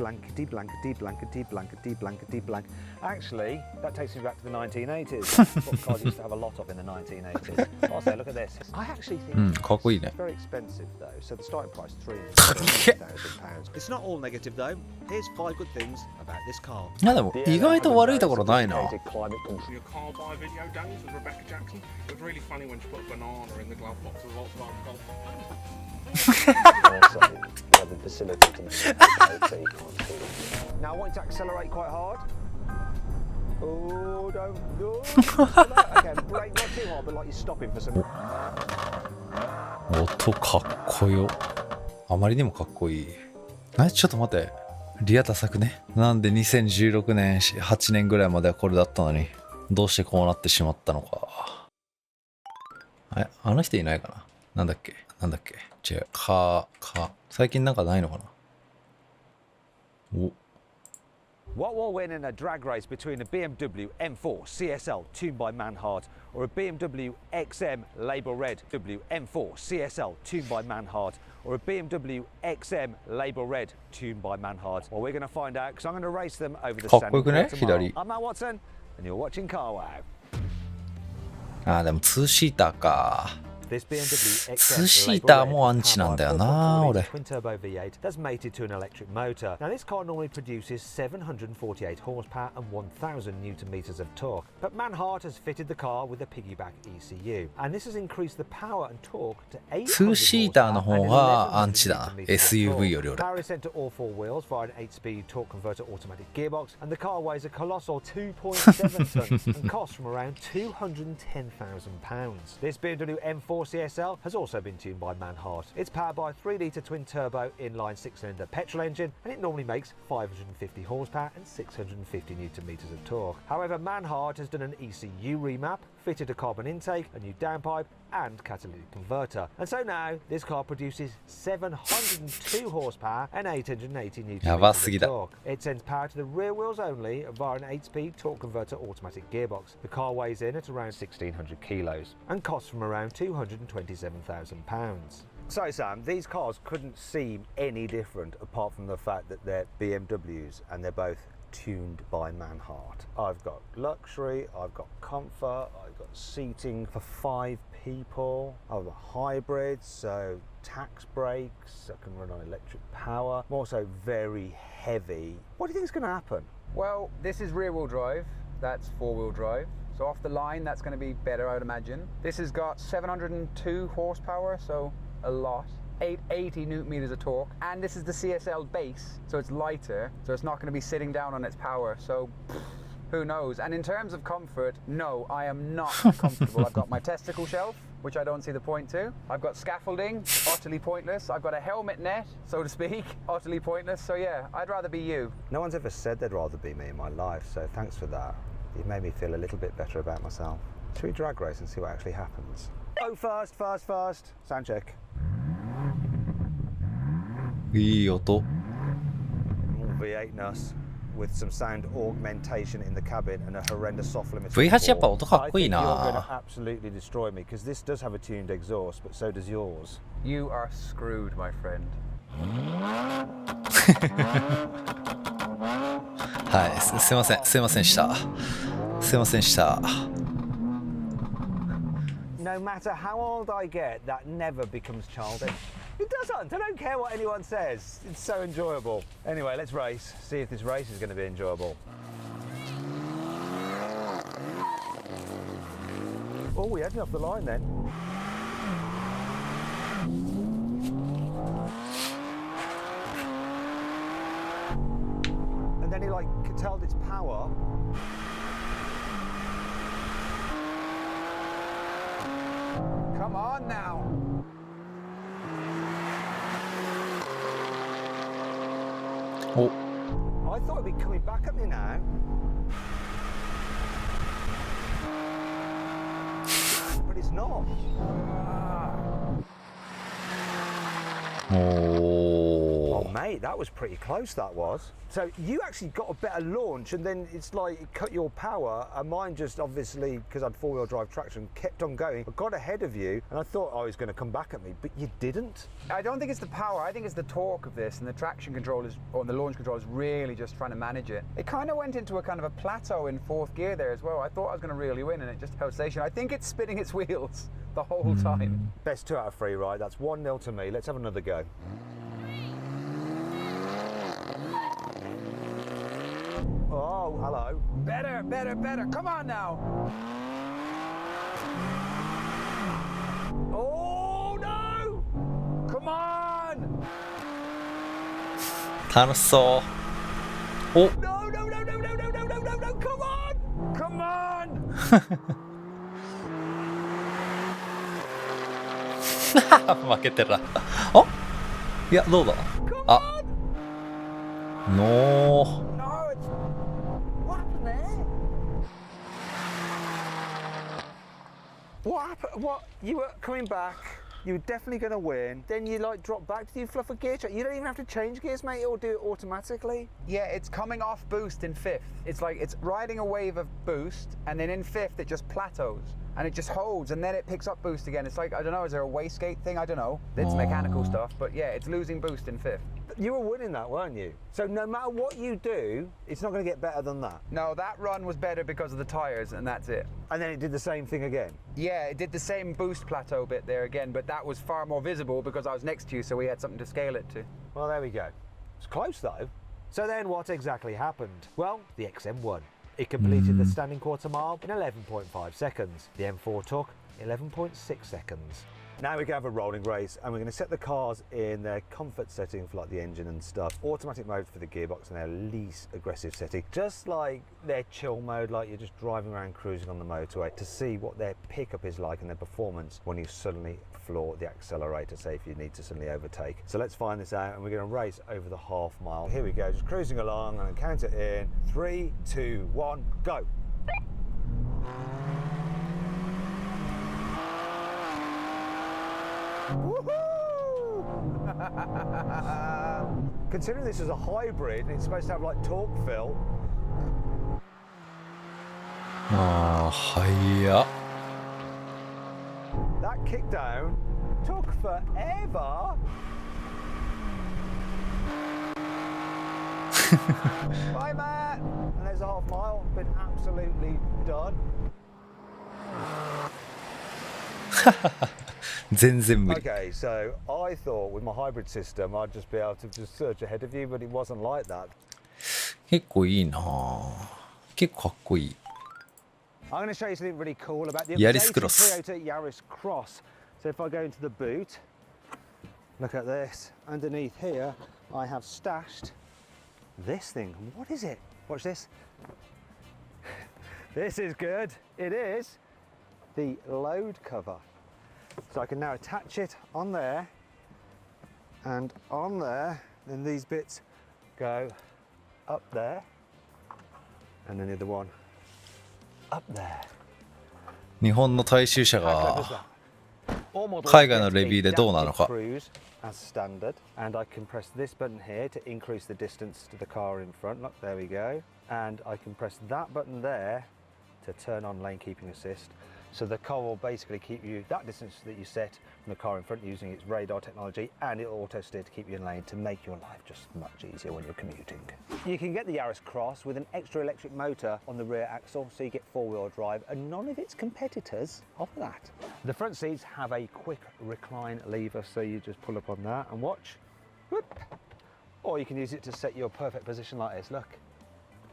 blankety blankety blankety blankety blankety blank. Actually, that takes me back to the 1980s. That's what cars used to have a lot of in the 1980s. Also, look at this. I actually think it's very expensive though. So the starting price is £300,000. It's not all negative though. Here's 5 good things about this car. いやでも意外と悪いところないな。 Your car buy video days with Rebecca Jackson. It was really funny when she put a banana in the glove box of the Volkswagen Golf. Also, we have the facility to make it so you can't see it. Now I want you to accelerate quite hard. Oh, don't go. Okay, brake not too hard, but like you're stopping for some. 音かっこよ。あまりにもかっこいい。ちょっと待って。リアダサくね。なんで2016年、8年ぐらいまではこれだったのに、どうしてこうなってしまったのか。あの人いないかな。なんだっけ違う。最近なんかないのかな。お。What will win in a drag race between a BMW M4 CSL tuned by Manhart or a BMW XM label red M4 CSL tuned by Manhart or a BMW XM label red tuned by Manhart? Well, we're going to find out because I'm going to race them over the Sand tomorrow. I'm Matt Watson and you're watching Car Wow. でも2シーターか。 This BMW 2シーターもアンチなんだよな、俺。 twin turbo V8 that's mated to an electric motor. Now this car normally produces 748 horsepower and 1000 newton meters of torque. But Manhart has fitted the car with a piggyback ECU. And this has increased the power and torque to 800 2シーターの方がアンチだな。SUV より俺。 Power is sent to all 4 wheels via an 8-speed torque converter automatic gearbox. And the car weighs a colossal 2.7 tons and costs from around £210,000. This BMW M4 CSL has also been tuned by Manhart. It's powered by a 3-litre twin-turbo inline 6-cylinder petrol engine, and it normally makes 550 horsepower and 650 newton meters of torque. However, Manhart has done an ECU remap, fitted a carbon intake, a new downpipe, and catalytic converter. And so now, this car produces 702 horsepower and 880 newton meters of torque. It sends power to the rear wheels only via an 8-speed torque converter automatic gearbox. The car weighs in at around 1,600 kilos and costs from around £227,000. So Sam, these cars couldn't seem any different apart from the fact that they're BMWs and they're both tuned by Manhart. I've got luxury, I've got comfort, I've got seating for 5 people, I've got hybrids, so tax brakes, I can run on electric power. I'm also very heavy. What do you think is going to happen? Well, this is rear wheel drive, that's 4-wheel drive. So off the line, that's going to be better, I would imagine. This has got 702 horsepower, so a lot. 880 newton meters of torque, and this is the CSL base, so it's lighter, so it's not going to be sitting down on its power, so who knows. And in terms of comfort, no, I am not comfortable. I've got my testicle shelf, which I don't see the point to. I've got scaffolding, utterly pointless. I've got a helmet net, so to speak, utterly pointless. So yeah, I'd rather be you. No one's ever said they'd rather be me in my life, so thanks for that. You've made me feel a little bit better about myself. Should we drag race and see what actually happens? Oh, fast. Sound check. いい音。 V8ness with some sound augmentation in the cabin and a horrendous soft limit. V8 やっぱ音かっこいいな。 I think you're going to absolutely destroy me because this does have a tuned exhaust, but so does yours. You are screwed, my friend. はい、すいませんでした。 No matter how old I get, that never becomes childish. It doesn't. I don't care what anyone says. It's so enjoyable. Anyway, let's race. See if this race is going to be enjoyable. Oh, we're heading off the line then. And then he curtailed its power. Come on now. Oh. I thought it'd be coming back at me now. But it's not. Oh. Oh man. Mate, that was pretty close, that was. So you actually got a better launch, and then it's like it cut your power, and mine just obviously, because I'd four-wheel drive traction, kept on going. I got ahead of you, and I thought I was going to come back at me, but you didn't. I don't think it's the power, I think it's the torque of this, and the traction control is, or the launch control is really just trying to manage it. It kind of went into a kind of a plateau in fourth gear there as well. I thought I was going to really win, and it just held station. I think it's spinning its wheels the whole time. Best 2 out of 3, right? That's 1-0 to me. Let's have another go. Oh, hello. Better, better, better. Come on now. Oh, no. Come on. 楽しそう。お No, no, no, no, no, no, no, no, no, no, come on! Come on. 負けてるな。あ、いや、どうだ。あ、ノー。 No, it's... What happened there? What happened? What? You were coming back. You were definitely going to win. Then you like drop back. Did you fluff a gear check? You don't even have to change gears, mate. It'll do it automatically. Yeah, it's coming off boost in fifth. It's like it's riding a wave of boost, and then in fifth it just plateaus. And it just holds, and then it picks up boost again. It's like, I don't know, is there a wastegate thing? I don't know. It's mechanical stuff, but yeah, it's losing boost in fifth. You were winning that, weren't you? So no matter what you do, it's not going to get better than that. No, that run was better because of the tyres, and that's it. And then it did the same thing again. Yeah, it did the same boost plateau bit there again, but that was far more visible because I was next to you, so we had something to scale it to. Well, there we go. It's close, though. So then what exactly happened? Well, the XM won. It completed the standing quarter mile in 11.5 seconds. The M4 took 11.6 seconds. Now we're going to have a rolling race, and we're going to set the cars in their comfort setting for like the engine and stuff, automatic mode for the gearbox, and their least aggressive setting, just like their chill mode, like you're just driving around cruising on the motorway, to see what their pickup is like and their performance when you suddenly floor the accelerator, say if you need to suddenly overtake. So let's find this out, and we're going to race over the half mile. Here we go, just cruising along, and count it in 3, 2, 1, go. Woohoo! Considering this is a hybrid and it's supposed to have like torque fill. ああ、早っ。 That kickdown took forever. Bye, Matt. And there's a half mile. Been absolutely done. 全然無理。 Okay, so I thought with my hybrid system I'd just be able to just surge ahead of you, but it wasn't like that. 結構いいなぁ。結構かっこいい。 I'm going to show you something really cool about the Yaris updated Cross. Toyota Yaris Cross. So if I go into the boot, look at this. Underneath here, I have stashed this thing. What is it? Watch this. This is good. It is the load cover. So I can now attach it on there and on there. Then these bits go up there, and then the other one up there. 日本の大衆車 How clever が is that? All models 海外の get レビューでどうなのか。 adaptive cruise as standard, and I can press this button here to increase the distance to the car in front. Look, there we go. And I can press that button there to turn on lane keeping assist. So the car will basically keep you that distance that you set from the car in front using its radar technology, and it'll auto steer to keep you in lane to make your life just much easier when you're commuting. You can get the Yaris Cross with an extra electric motor on the rear axle, so you get four-wheel drive, and none of its competitors offer that. The front seats have a quick recline lever, so you just pull up on that and watch. Whoop. Or you can use it to set your perfect position like this. Look,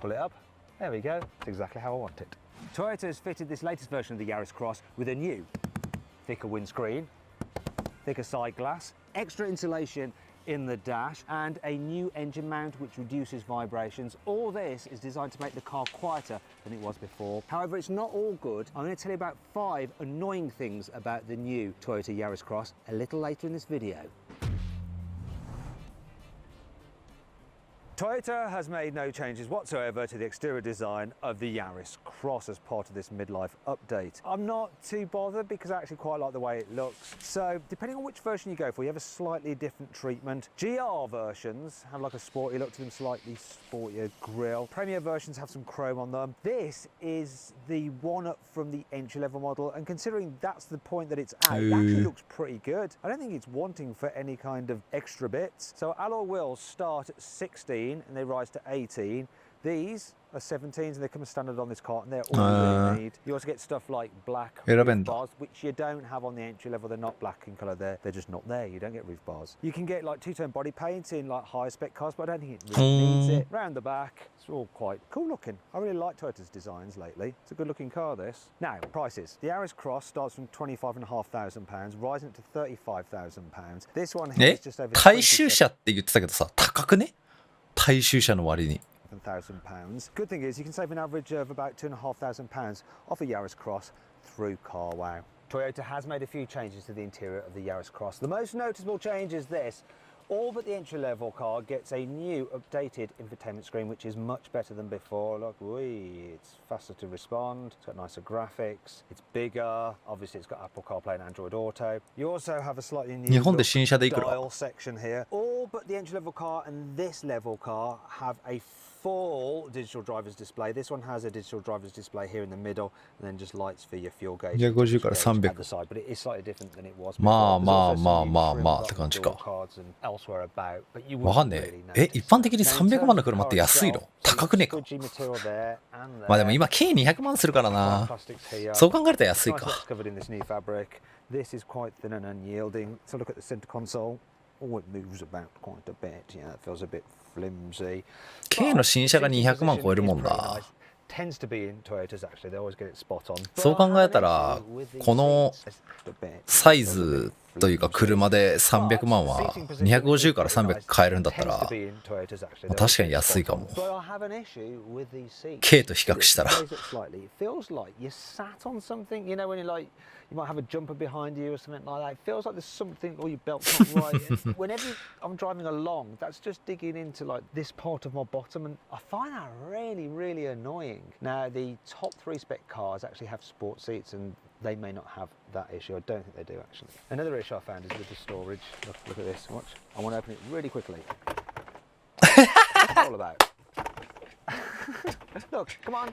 pull it up. There we go. It's exactly how I want it. Toyota has fitted this latest version of the Yaris Cross with a new thicker windscreen, thicker side glass, extra insulation in the dash, and a new engine mount which reduces vibrations. All this is designed to make the car quieter than it was before. However, it's not all good. I'm going to tell you about 5 annoying things about the new Toyota Yaris Cross a little later in this video. Toyota has made no changes whatsoever to the exterior design of the Yaris Cross as part of this midlife update. I'm not too bothered because I actually quite like the way it looks. So depending on which version you go for, you have a slightly different treatment. GR versions have like a sporty look to them, slightly sportier grille. Premier versions have some chrome on them. This is the one up from the entry-level model, and considering that's the point that it's at, it actually looks pretty good. I don't think it's wanting for any kind of extra bits. So alloy wheels start at 16 and they rise to 18. These are 17s and they come as standard on this car, and they're all you really need. You also get stuff like black roof bars, which you don't have on the entry level. They're not black in colour, they're just not there. You don't get roof bars. You can get like two-tone body paint in like high spec cars, but I don't think it really needs it. Round the back, it's all quite cool looking. I really like Toyota's designs lately. It's a good looking car, this. Now, prices. The Yaris Cross starts from £25,500, rising to £35,000. This one here is just over 大衆車って言ってたけどさ、高くね？大衆車の割に。£1,000. Good thing is you can save an average of about £2,500 off a Yaris Cross through CarWow. Toyota has made a few changes to the interior of the Yaris Cross. The most noticeable change is this. All but the entry-level car gets a new updated infotainment screen, which is much better than before. Look, it's faster to respond, it's got nicer graphics, it's bigger, obviously it's got Apple CarPlay and Android Auto. You also have a slightly new dial section here. All but the entry-level car and this level car have a full digital driver's display. This one has a digital driver's display here in the middle, and then just lights for your fuel gauge at the side. But it is slightly different than it was before. まあって感じか。わかんねえ。一般的に300万の車って安いの？高くねえか？まあでも今計200万するからな。そう考えると安いか。This is quite thin and unyielding. So look at the center console. Oh, it moves about quite a bit. Yeah, it feels a bit flimsy. K の新車が200万超えるもんだ。Tends to be in Toyotas actually. They always get it spot on. そう考えたら、このサイズというか車で300万は250から300買えるんだったら、確かに安いかも。K と比較したら。You might have a jumper behind you or something like that. It feels like there's something, or your belt's not right. Whenever I'm driving along, that's just digging into like this part of my bottom, and I find that really, really annoying. Now, the top 3 spec cars actually have sport seats, and they may not have that issue. I don't think they do actually. Another issue I found is with the storage. Look at this. Watch. I want to open it really quickly. What's that all about? Look, come on.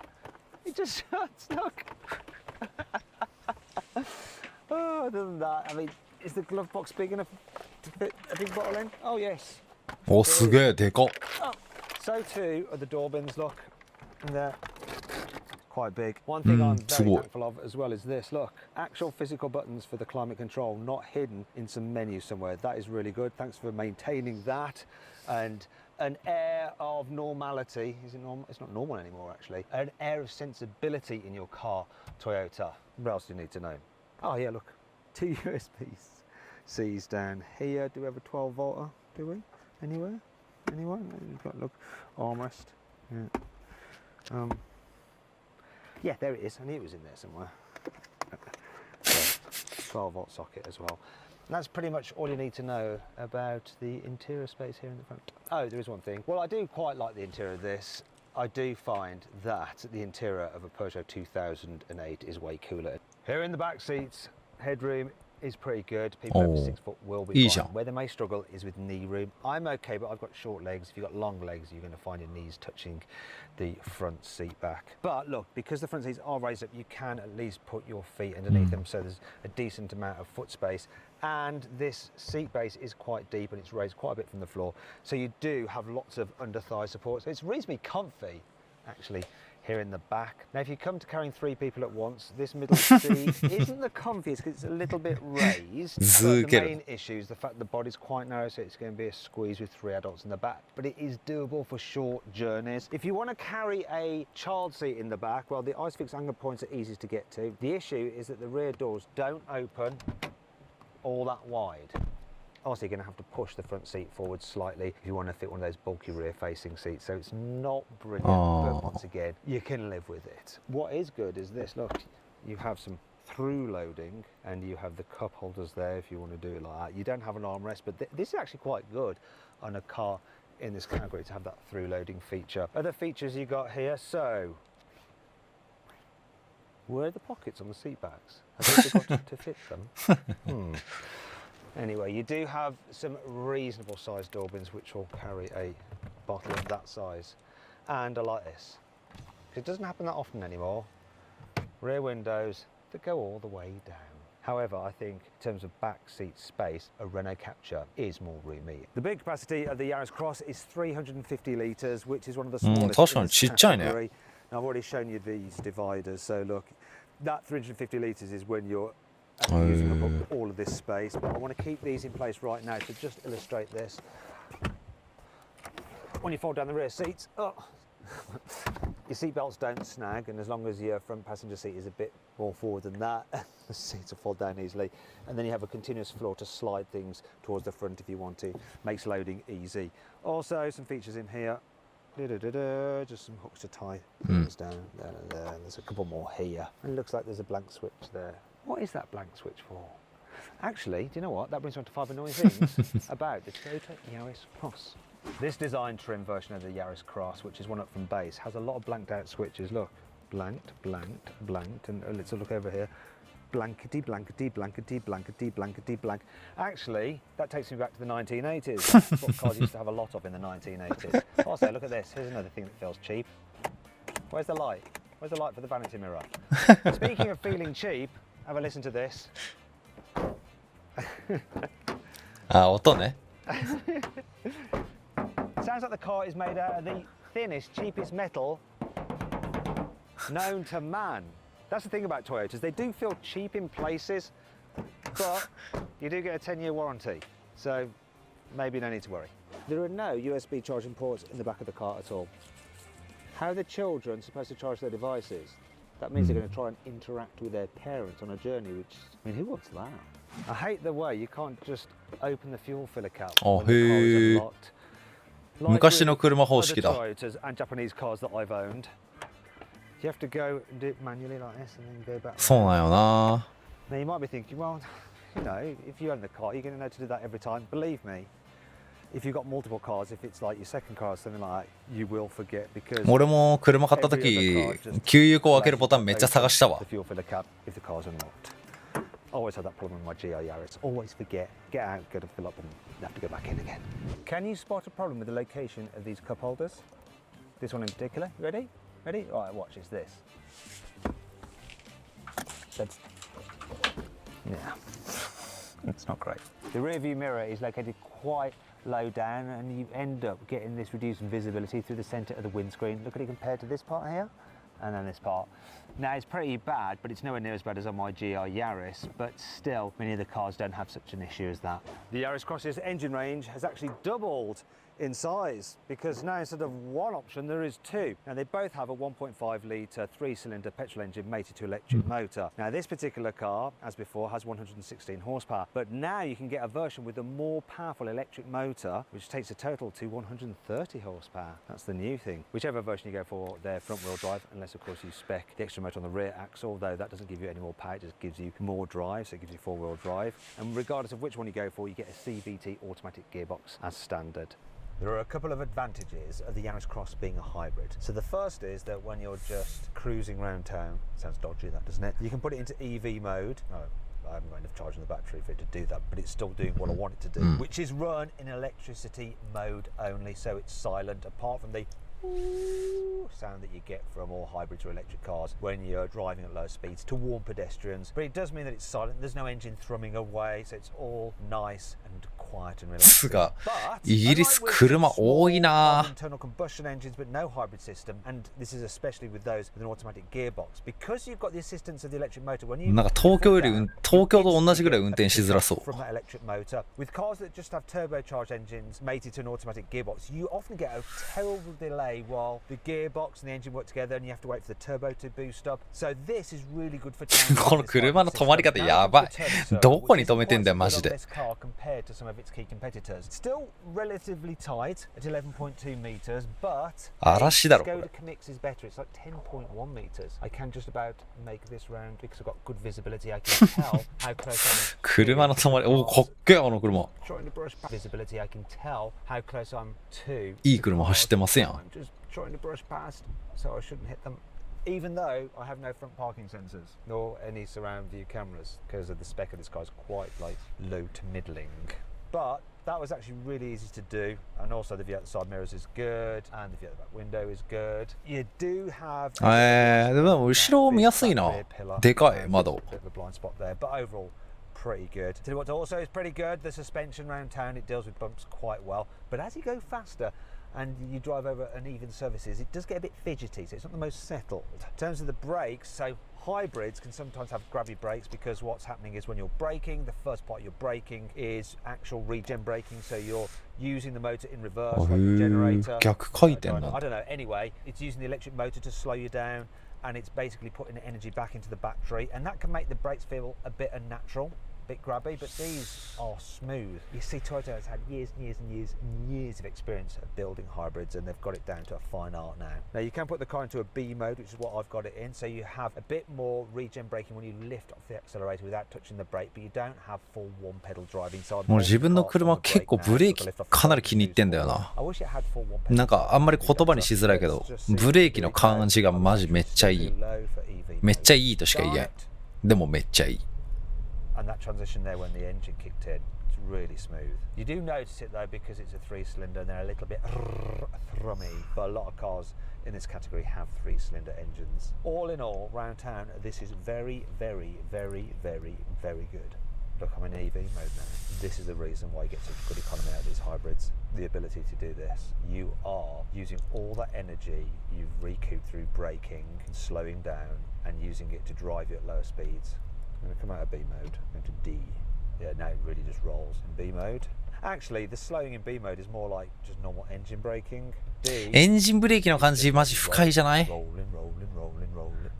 It just shuts. Look. Oh, other than that, I mean, is the glove box big enough to fit a big bottle in? Oh, yes. お、すげえ、でかっ。Oh, so too are the door bins, look. And they're quite big. One thing I'm very thankful of as well is this, look. Actual physical buttons for the climate control, not hidden in some menu somewhere. That is really good. Thanks for maintaining that. And an air of normality. Is it normal? It's not normal anymore, actually. An air of sensibility in your car, Toyota. What else do you need to know? Oh yeah, look, 2 USB-Cs down here. Do we have a 12-volter? Do we? Anywhere? Anywhere? Look, armrest. Yeah. Yeah, there it is. I knew it was in there somewhere. 12-volt socket as well. And that's pretty much all you need to know about the interior space here in the front. Oh, there is one thing. Well, I do quite like the interior of this. I do find that the interior of a Peugeot 2008 is way cooler. Here in the back seats, headroom is pretty good. People over 6 foot will be fine. Where they may struggle is with knee room. I'm okay, but I've got short legs. If you've got long legs, you're going to find your knees touching the front seat back. But look, because the front seats are raised up, you can at least put your feet underneath them, so there's a decent amount of foot space. And this seat base is quite deep and it's raised quite a bit from the floor. So you do have lots of under thigh support. So it's reasonably comfy, actually, here in the back. Now, if you come to carrying 3 people at once, this middle seat isn't the comfiest because it's a little bit raised. But the main issue is the fact the body's quite narrow, so it's going to be a squeeze with 3 adults in the back. But it is doable for short journeys. If you want to carry a child seat in the back, well, the ISOFIX anchor points are easy to get to. The issue is that the rear doors don't open all that wide. Also, you're going to have to push the front seat forward slightly if you want to fit one of those bulky rear-facing seats. So it's not brilliant, but once again, you can live with it. What is good is this. Look, you have some through loading and you have the cup holders there if you want to do it like that. You don't have an armrest, but this is actually quite good on a car in this category to have that through loading feature. Other features you got here, so where are the pockets on the seat backs? Have they forgotten to fit them? Anyway, you do have some reasonable sized door bins which will carry a bottle of that size. And I like this. It doesn't happen that often anymore. Rear windows that go all the way down. However, I think in terms of back seat space, a Renault Capture is more roomy. The big capacity of the Yaris Cross is 350 litres, which is one of the smallest in this category. Now, I've already shown you these dividers, so look, that 350 litres is when you're using up all of this space, but I want to keep these in place right now to just illustrate this. When you fold down the rear seats, your seat belts don't snag, and as long as your front passenger seat is a bit more forward than that, the seats will fall down easily. And then you have a continuous floor to slide things towards the front if you want to. Makes loading easy. Also, some features in here. Just some hooks to tie things down. There. There's a couple more here. And it looks like there's a blank switch there. What is that blank switch for? Actually, do you know what? That brings me on to 5 annoying things about the Toyota Yaris Cross. This design trim version of the Yaris Cross, which is one up from base, has a lot of blanked out switches. Look, blanked, blanked, blanked, and let's look over here. Blankety, blankety, blankety, blankety, blankety, blank. Actually, that takes me back to the 1980s. That's what cars used to have a lot of in the 1980s. Also, look at this. Here's another thing that feels cheap. Where's the light? Where's the light for the vanity mirror? Speaking of feeling cheap, have a listen to this. あ、音ね。 Sounds like the car is made out of the thinnest, cheapest metal known to man. That's the thing about Toyotas. They do feel cheap in places, but you do get a 10-year warranty. So maybe no need to worry. There are no USB charging ports in the back of the car at all. How are the children supposed to charge their devices? That means they're going to try and interact with their parents on a journey, which, I mean, who wants that? I hate the way you can't just open the fuel filler cap when the car is unlocked. 昔の車方式だ。 Toyotas and Japanese cars that I've owned. You have to go and do it manually like this and then go back. そうなんよな。 Now you might be thinking, well, you know, if you own the car, you're going to know to do that every time. Believe me, if you've got multiple cars, if it's like your second car or something like that, you will forget because. 俺も車買った時、給油口を開けるボタンめっちゃ探したわ。 The fuel filler cap if the car's unlocked. I always had that problem with my GR Yaris. Always forget, get out, go to fill up, and have to go back in again. Can you spot a problem with the location of these cup holders? This one in particular. Ready? Ready? All right, watch. It's this. That's, yeah, it's not great. The rear view mirror is located quite low down, and you end up getting this reduced visibility through the centre of the windscreen. Look at it compared to this part here, and then this part. Now it's pretty bad, but it's nowhere near as bad as on my GR Yaris, but still many of the cars don't have such an issue as that. The Yaris Cross's engine range has actually doubled in size because now instead of one option there is two. Now they both have a 1.5 litre 3-cylinder petrol engine mated to electric motor. Now this particular car, as before, has 116 horsepower, but now you can get a version with a more powerful electric motor which takes a total to 130 horsepower. That's the new thing. Whichever version you go for, they're front-wheel drive, unless of course you spec the extra motor on the rear axle, though that doesn't give you any more power, it just gives you more drive, so it gives you 4-wheel drive. And regardless of which one you go for, you get a CVT automatic gearbox as standard. There are a couple of advantages of the Yaris Cross being a hybrid. So the first is that when you're just cruising around town, sounds dodgy that, doesn't it? You can put it into EV mode. Oh, I haven't got enough charge in the battery for it to do that, but it's still doing what I want it to do, which is run in electricity mode only, so it's silent apart from the sound that you get from all hybrids or electric cars when you're driving at low speeds to warn pedestrians. But it does mean that it's silent, there's no engine thrumming away, so it's all nice and quiet and relaxed. つがイギリス車多いな。 Internal combustion engines, but no hybrid system, and this is especially with those with an automatic gearbox because you've got the assistance of the electric motor. When you なんか東京と同じぐらい運転しづらそう。 From that electric motor, with cars that just have turbocharged engines mated to an automatic gearbox, you often get a terrible delay while the gearbox and the engine work together, and you have to wait for the turbo to boost up. So this is really good for この車の止まり方やばい。どこに止めてんだよマジで。its key competitors. Still relatively tight at 11.2 meters, but 嵐だろこれ。 Skoda Kamiq is better. It's like 10.1 meters. I can just about make this round because I've got good visibility. I can tell how close I'm. 車の止まり、おお、かっけえ、あの車。 Trying to brush past visibility. I can tell how close I'm to. いい車走ってますやん。 I'm just trying to brush past, so I shouldn't hit them. Even though I have no front parking sensors nor any surround view cameras because of the spec of this car is quite like low to middling. But that was actually really easy to do, and also the view out the side mirrors is good, and the view out the back window is good. You do have でも後ろ見やすいな。でかい窓。 bit of a blind spot there, but overall pretty good. Tell you what also is pretty good, the suspension around town, it deals with bumps quite well, but as you go faster and you drive over uneven surfaces, it does get a bit fidgety, so it's not the most settled. In terms of the brakes, so hybrids can sometimes have grabby brakes because what's happening is when you're braking, the first part you're braking is actual regen braking, so you're using the motor in reverse like the generator. 逆回転なんだ。 I don't know, anyway, it's using the electric motor to slow you down, and it's basically putting the energy back into the battery, and that can make the brakes feel a bit unnatural, a bit grabby, but these are smooth. You see, Toyota has had years and years and years and years of experience of building hybrids, and they've got it down to a fine art now. Now you can put the car into a B mode, which is what I've got it in, so you have a bit more regen braking when you lift off the accelerator without touching the brake, but you don't have full one pedal driving. So もう自分の車結構ブレーキかなり気に入ってんだよな。 I wish it had full one pedal. なんかあんまり言葉にしづらいけど、ブレーキの感じがマジめっちゃいい。めっちゃいいとしか言えん。でもめっちゃいい。 And that transition there when the engine kicked in, it's really smooth. You do notice it though because it's a 3-cylinder and they're a little bit thrummy, but a lot of cars in this category have 3-cylinder engines. All in all, round town, this is very, very, very, very, very good. Look, I'm in EV mode now. This is the reason why you get such good economy out of these hybrids. The ability to do this. You are using all that energy you've recouped through braking and slowing down and using it to drive you at lower speeds. I'm going to come out of B mode, go to D. Yeah, now it really just rolls in B mode. Actually, the slowing in B mode is more like just normal engine braking. D. エンジンブレーキの感じマジ不快じゃない？ Rolling, rolling, rolling, rolling.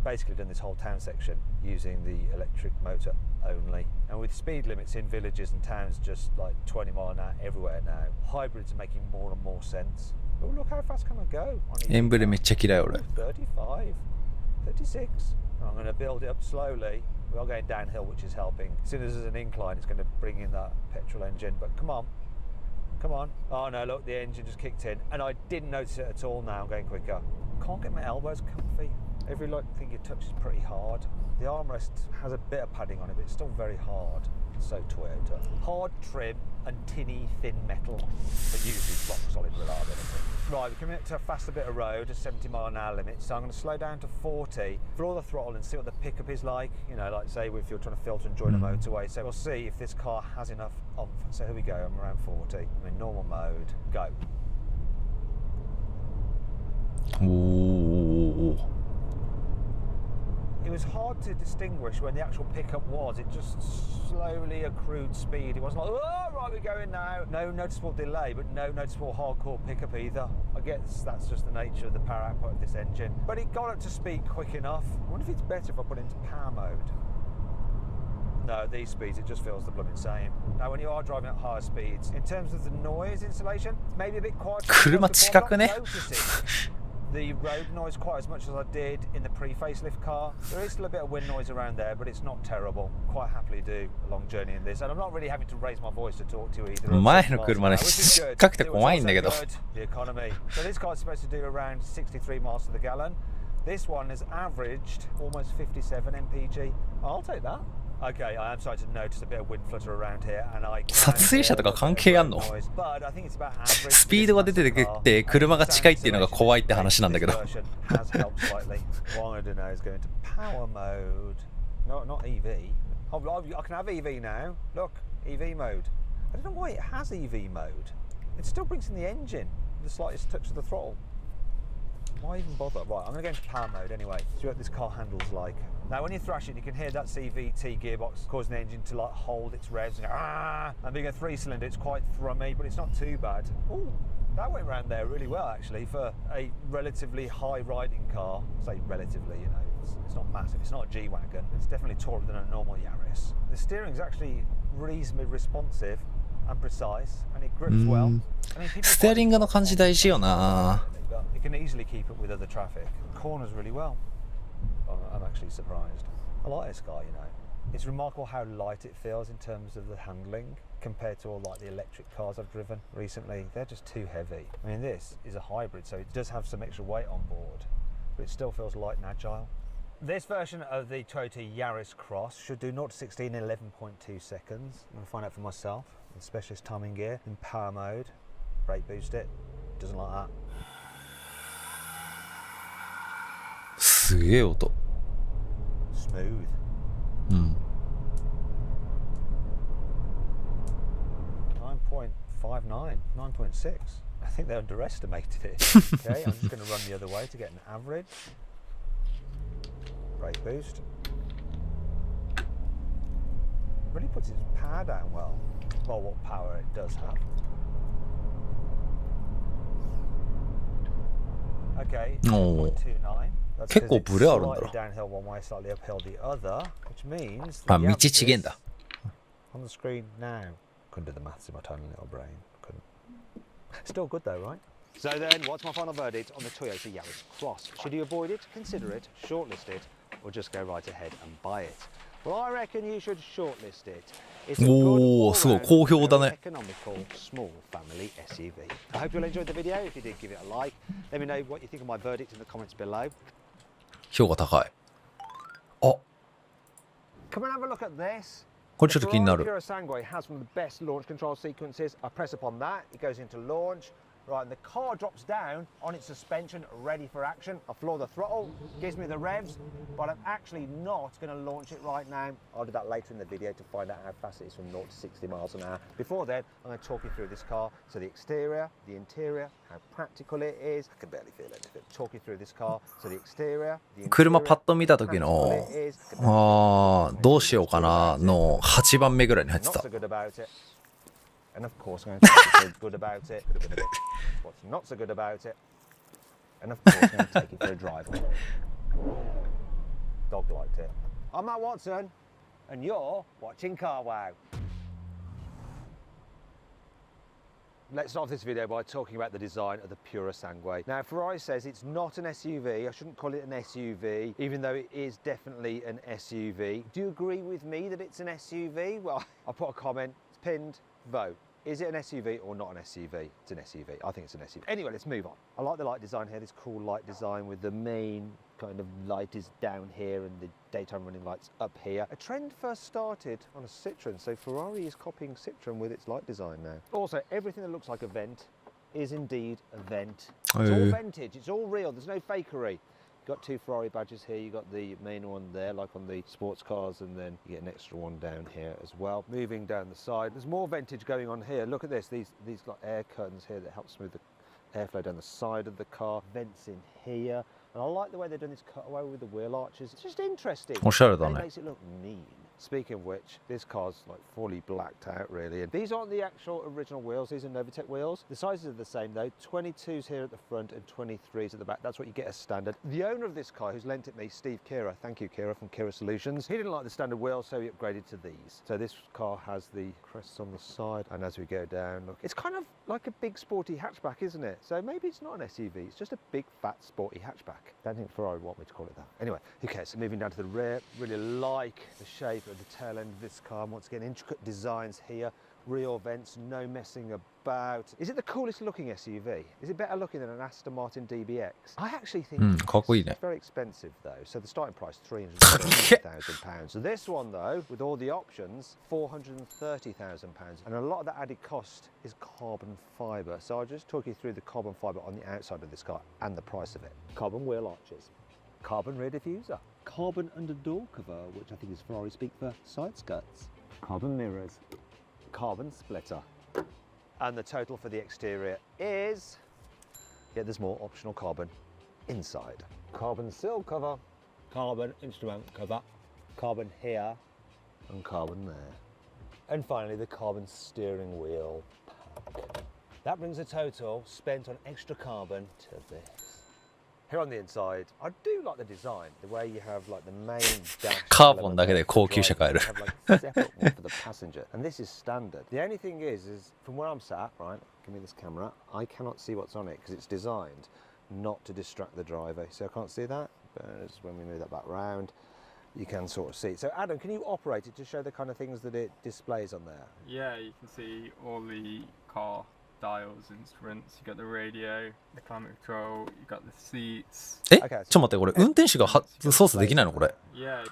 Basically done this whole town section using the electric motor only. And with speed limits in villages and towns just like 20 mile an hour everywhere now, hybrids are making more and more sense. Oh, look how fast can I go? エンブレめっちゃ嫌い俺。 35, 36. I'm going to build it up slowly. We are going downhill, which is helping. As soon as there's an incline, it's going to bring in that petrol engine. But come on. Come on. Oh no, look, the engine just kicked in. And I didn't notice it at all now. I'm going quicker. Can't get my elbows comfy. Every thing you touch is pretty hard. The armrest has a bit of padding on it, but it's still very hard. So Toyota. Hard trim and tinny thin metal, but usually rock solid reliability. Right, we're coming up to a faster bit of road, a 70 mile an hour limit, so I'm going to slow down to 40, throw the throttle and see what the pickup is like. You know, like say if you're trying to filter and join a motorway. So we'll see if this car has enough oomph. So here we go, I'm around 40. I'm in normal mode. Go. おお。 It was hard to distinguish when the actual pickup was. It just slowly accrued speed. It wasn't like, oh, right, we're going now. No noticeable delay, but no noticeable hardcore pickup either. I guess that's just the nature of the power output of this engine. But it got up to speed quick enough. I wonder if it's better if I put it into power mode. No, at these speeds, it just feels the blooming same. Now, when you are driving at higher speeds, in terms of the noise insulation, maybe a bit quieter. 車近くね。 The road noise quite as much as I did in the pre-facelift car. There is still a bit of wind noise around there, but it's not terrible. Quite happily do a long journey in this, and I'm not really having to raise my voice to talk to you either. 前の車ね、近くて怖いんだけど。 The economy. So this car is supposed to do around 63 miles to the gallon. This one has averaged almost 57 mpg. I'll take that. Okay, I am starting to notice a bit of wind flutter around here, and I 撮影者とか関係あんの？ but I think it's about average. スピードが出てきて車が近いっていうのが怖いって話なんだけど。 Has helped slightly. What I'm going to do now is go into power mode. No, not EV. Oh, I can have EV now. Look, EV mode. I don't know why it has EV mode. It still brings in the engine, the slightest touch of the throttle. Why even bother? Right, I'm going to go into power mode anyway. See what this car handles like. Now, when you thrash it, you can hear that CVT gearbox causing the engine to like hold its revs and go, ah! And being a 3-cylinder, it's quite thrummy, but it's not too bad. Ooh, that went round there really well actually for a relatively high riding car. Say relatively, you know. It's not massive, it's not a G-Wagon. It's definitely taller than a normal Yaris. The steering's actually reasonably responsive and precise, and it grips well. I mean, people ステアリングの感じ大事よな。 but it can easily keep up with other traffic. Corners really well. I'm actually surprised. I like this car, you know. It's remarkable how light it feels in terms of the handling compared to all like the electric cars I've driven recently. They're just too heavy. I mean, this is a hybrid, so it does have some extra weight on board, but it still feels light and agile. This version of the Toyota Yaris Cross should do 0 to 16 in 11.2 seconds. I'm going to find out for myself. In specialist timing gear, in power mode, brake boost it. Doesn't like that. すげえ音。 Smooth. うん。 9.59, 9.6. I think they underestimated it. Okay, I'm just going to run the other way to get an average. Brake boost. Really puts its power down well. Well, what power it does have. Okay, おー 0.29. That's 結構 because it's ブレあるんだ slightly downhill one way, slightly uphill the other, which means あ、 the 道違えん averages だ。 on the screen now. Couldn't do the maths in my tiny little brain. Couldn't. Still good though, right? So then, what's my final verdict on the Toyota Yaris Cross? Should you avoid it, consider it, shortlist it, or just go right ahead and buy it? Well, I reckon you should shortlist it. It's a good おー、すごい all-round, 好評だね。 very economical, small family SUV. I hope you'll enjoy the video. If you did, give it a like. Let me know what you think of my verdict in the comments below. 評価高い。あ、 Come and have a look at this. これちょっと気にな The る。 Ferrari Puro Sangue has one of the best launch control sequences. I press upon that, it goes into launch. Right, and the car drops down on its suspension, ready for action. I floor the throttle, gives me the revs, but I'm actually not going to launch it right now. I'll do that later in the video to find out how fast it is from 0 to 60 miles an hour. Before then, I'm going to talk you through this car. So the exterior, the interior, how practical it is. I can barely feel anything. Talk you through this car. So the exterior, the 車 interior, パッと見た時 how の practical it is. あー、どうしようかなの8番目ぐらいに入って Not た so。good about it. And of course, I'm going to take you through good about it. Could have been a bit. What's not so good about it? And of course, I'm going to take you for a drive. Dog liked it. I'm Matt Watson, and you're watching Car Wow. Let's start off this video by talking about the design of the Puro Sangue. Now, Ferrari says it's not an SUV. I shouldn't call it an SUV, even though it is definitely an SUV. Do you agree with me that it's an SUV? Well, I'll put a comment. It's pinned. Vote. Is it an SUV or not an SUV? It's an SUV. I think it's an SUV. Anyway, let's move on. I like the light design here, this cool light design with the main kind of light is down here and the daytime running lights up here. A trend first started on a Citroen, so Ferrari is copying Citroen with its light design now. Also, everything that looks like a vent is indeed a vent. It's all vintage, it's all real, there's no fakery. You've got two Ferrari badges here, you've got the main one there like on the sports cars, and then you get an extra one down here as well. Moving down the side, there's more vintage going on here. Look at this, these like air curtains here that help smooth the airflow down the side of the car. Vents in here, and I like the way they've done this cutaway with the wheel arches. It's just interesting. おしゃれだ It ね。 makes it look mean. Speaking of which, this car's like fully blacked out really. And these aren't the actual original wheels, these are Novitec wheels. The sizes are the same though, 22s here at the front and 23s at the back. That's what you get as standard. The owner of this car, who's lent it me, Steve Kira, thank you Kira from Kira Solutions, he didn't like the standard wheels, so he upgraded to these. So this car has the crests on the side, and as we go down, look, it's kind of like a big sporty hatchback, isn't it? So maybe it's not an SUV, it's just a big fat sporty hatchback. Don't think Ferrari would want me to call it that. Anyway, who cares? So moving down to the rear, really like the shape of the tail end of this car. Once again, intricate designs here, real vents, no messing about. Is it the coolest looking SUV? Is it better looking than an Aston Martin DBX? I actually think Mm, かっこいいね。 it's very expensive though. So the starting price £330,000. So this one though, with all the options, £430,000. And a lot of that added cost is carbon fibre. So I'll just talk you through the carbon fibre on the outside of this car and the price of it. Carbon wheel arches. Carbon rear diffuser, carbon under door cover, which I think is Ferrari speak for side skirts, carbon mirrors, carbon splitter, and the total for the exterior is, yeah, there's more optional carbon inside. Carbon sill cover, carbon instrument cover, carbon here, and carbon there. And finally, the carbon steering wheel pack. That brings the total spent on extra carbon to this. Here on the inside, I do like the design, the way you have like the main dash. カーボンだけで高級車買える。 You have, like, separate one for the passenger, and this is standard. The only thing is from where I'm sat, right? Give me this camera. I cannot see what's on it because it's designed not to distract the driver. So I can't see that. But when we move that back round, you can sort of see. So Adam, can you operate it to show the kind of things that it displays on there? Yeah, you can see all the car dials, instruments. You got the radio, the climate control. You got the seats. え、ちょっと待って、これ運転手が操作できないのこれ。 Yeah.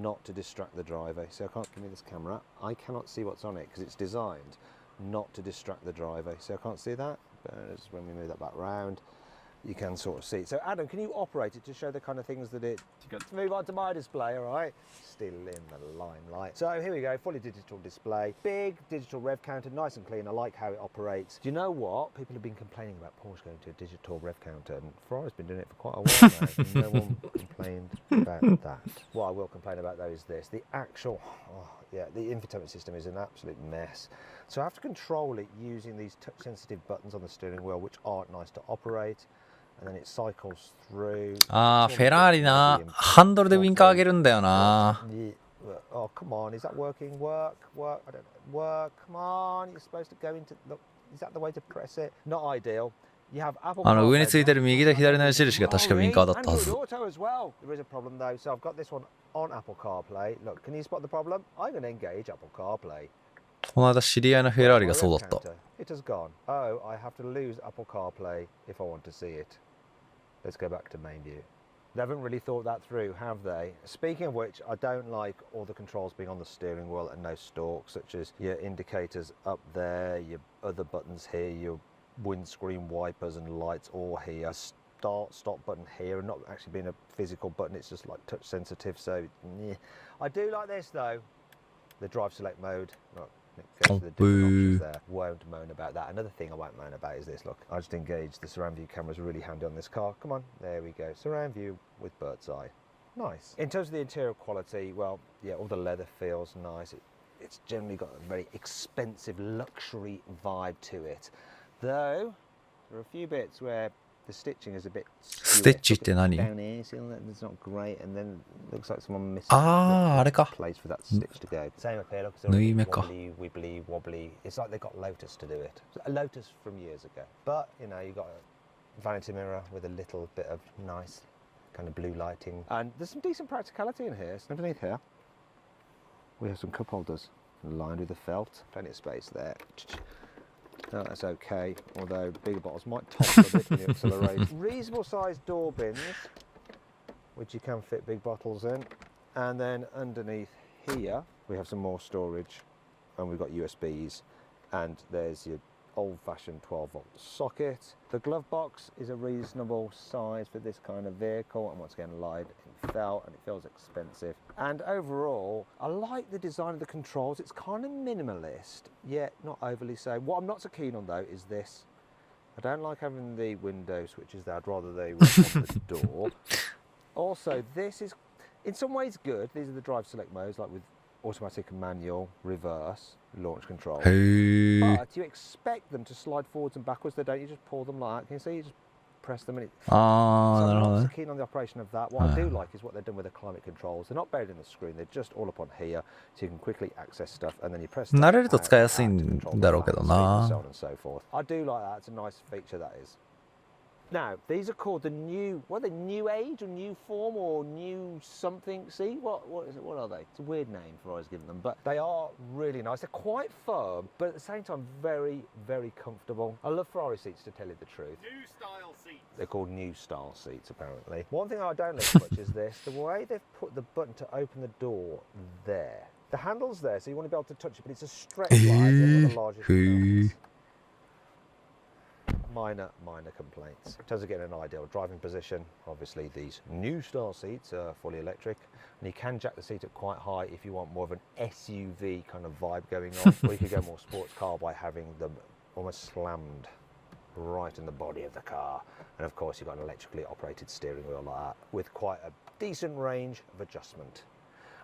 Not to distract the driver. So I can't give me this camera. I cannot see what's on it because it's designed not to distract the driver. So I can't see that. But when we move that back round, you can sort of see. So Adam, can you operate it to show the kind of things that it... Let's move on to my display, all right? Still in the limelight. So here we go, fully digital display. Big digital rev counter, nice and clean. I like how it operates. Do you know what? People have been complaining about Porsche going to a digital rev counter, and Ferrari's been doing it for quite a while now. And no one complained about that. What I will complain about though is this. The actual... the infotainment system is an absolute mess. So I have to control it using these touch-sensitive buttons on the steering wheel, which aren't nice to operate. And then it cycles through. ああ、フェラーリな。ハンドルでウィンカー上げるんだよな。Oh, come on. Is that working? Work? I don't know. Work? Come on. You're supposed to go into... Look, is that the way to press it? Not ideal. You have Apple... 上についてる右と左の矢印が確かウィンカーだったはず。Auto as well. There is a problem though. So I've got this one on Apple CarPlay. Look, can you spot the problem? I'm going to engage Apple CarPlay. この間知り合いのフェラーリがそうだった。 It has gone. Oh, I have to lose Apple CarPlay if I want to see it. Let's go back to main view. They haven't really thought that through, have they? Speaking of which, I don't like all the controls being on the steering wheel and no stalks, such as your indicators up there, your other buttons here, your windscreen wipers and lights all here, start, stop button here, and not actually being a physical button, it's just like touch sensitive, so yeah. I do like this though, the drive select mode. Look. It goes to the different options there. Won't moan about that. Another thing I won't moan about is this. Look, I just engaged the surround view camera is really handy on this car. Come on, there we go. Surround view with bird's eye. Nice. In terms of the interior quality, well, yeah, all the leather feels nice. It's generally got a very expensive luxury vibe to it. Though, there are a few bits where the stitching is a bit stitchyって何? Down here, see that it's not great, and then looks like someone missed あれか place for that stitch to go. Same up here, look, it's 縫い目か wobbly, wibbly, wobbly. It's like they got Lotus to do it. A Lotus from years ago. But, you know, you've got a vanity mirror with a little bit of nice kind of blue lighting. And there's some decent practicality in here. So underneath here, we have some cup holders lined with the felt. Plenty of space there. No, that's okay, although bigger bottles might topple a bit when you accelerate. Reasonable sized door bins, which you can fit big bottles in. And then underneath here, we have some more storage, and we've got USBs, and there's your old-fashioned 12-volt socket. The glove box is a reasonable size for this kind of vehicle, and once again, lined in felt, and it feels expensive. And overall, I like the design of the controls. It's kind of minimalist, yet not overly so. What I'm not so keen on, though, is this. I don't like having the window switches there. I'd rather they were on the door. Also, this is, in some ways, good. These are the drive select modes, like with automatic and manual, reverse, launch control. Hey. But you expect them to slide forwards and backwards. They don't. You just pull them like that. Can you see? You just press them and it... So なる I'm ほど not ね so keen on the operation of that. What I do like is what they've done with the climate controls. They're not buried in the screen. They're just all up on here, so you can quickly access stuff, and then you press... 慣れると使いやすいんだろうけどな。 So on and so forth. I do like that. It's a nice feature, that is. Now, these are called the new, what are they, new age or new form or new something? See, what is it? What are they? It's a weird name for always giving them, but they are really nice. They're quite firm, but at the same time, very, very comfortable. I love Ferrari seats, to tell you the truth. New style seats. They're called new style seats, apparently. One thing I don't like much is this, the way they've put the button to open the door there. The handle's there, so you want to be able to touch it, but it's a stretch like one of the largest cars. Minor complaints. In terms of getting an ideal driving position, obviously these new style seats are fully electric, and you can jack the seat up quite high if you want more of an SUV kind of vibe going on, or you could go more sports car by having them almost slammed right in the body of the car. And of course you've got an electrically operated steering wheel like that, with quite a decent range of adjustment.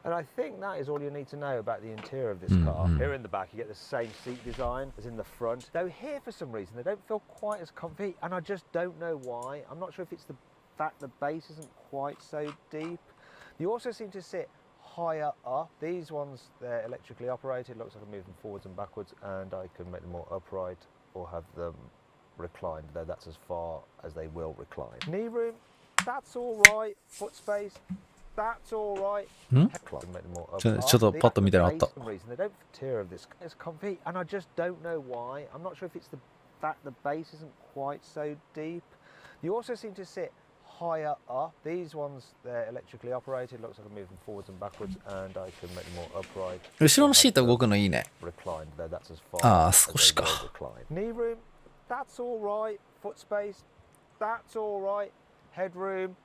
And I think that is all you need to know about the interior of this car. Here in the back, you get the same seat design as in the front. Though here, for some reason, they don't feel quite as comfy, and I just don't know why. I'm not sure if it's the fact the base isn't quite so deep. You also seem to sit higher up. These ones, they're electrically operated. Looks like I move them forwards and backwards, and I can make them more upright or have them reclined, though that's as far as they will recline. Knee room, that's all right. Foot space, that's all right. ちょっとパッと見てなかった。 They don't interior of this is comfy, and I just don't know why. I'm not sure if it's the fact the base isn't quite so deep. You also seem to sit higher up. These ones, they're electrically operated. Looks like I move them forwards and backwards, and I can make them more upright. 後ろのシート動くのいいね。 Reclined, though that's as far ああ、 as 少し they か。 will recline. Knee room, that's all right. Foot space, that's all right. Headroom,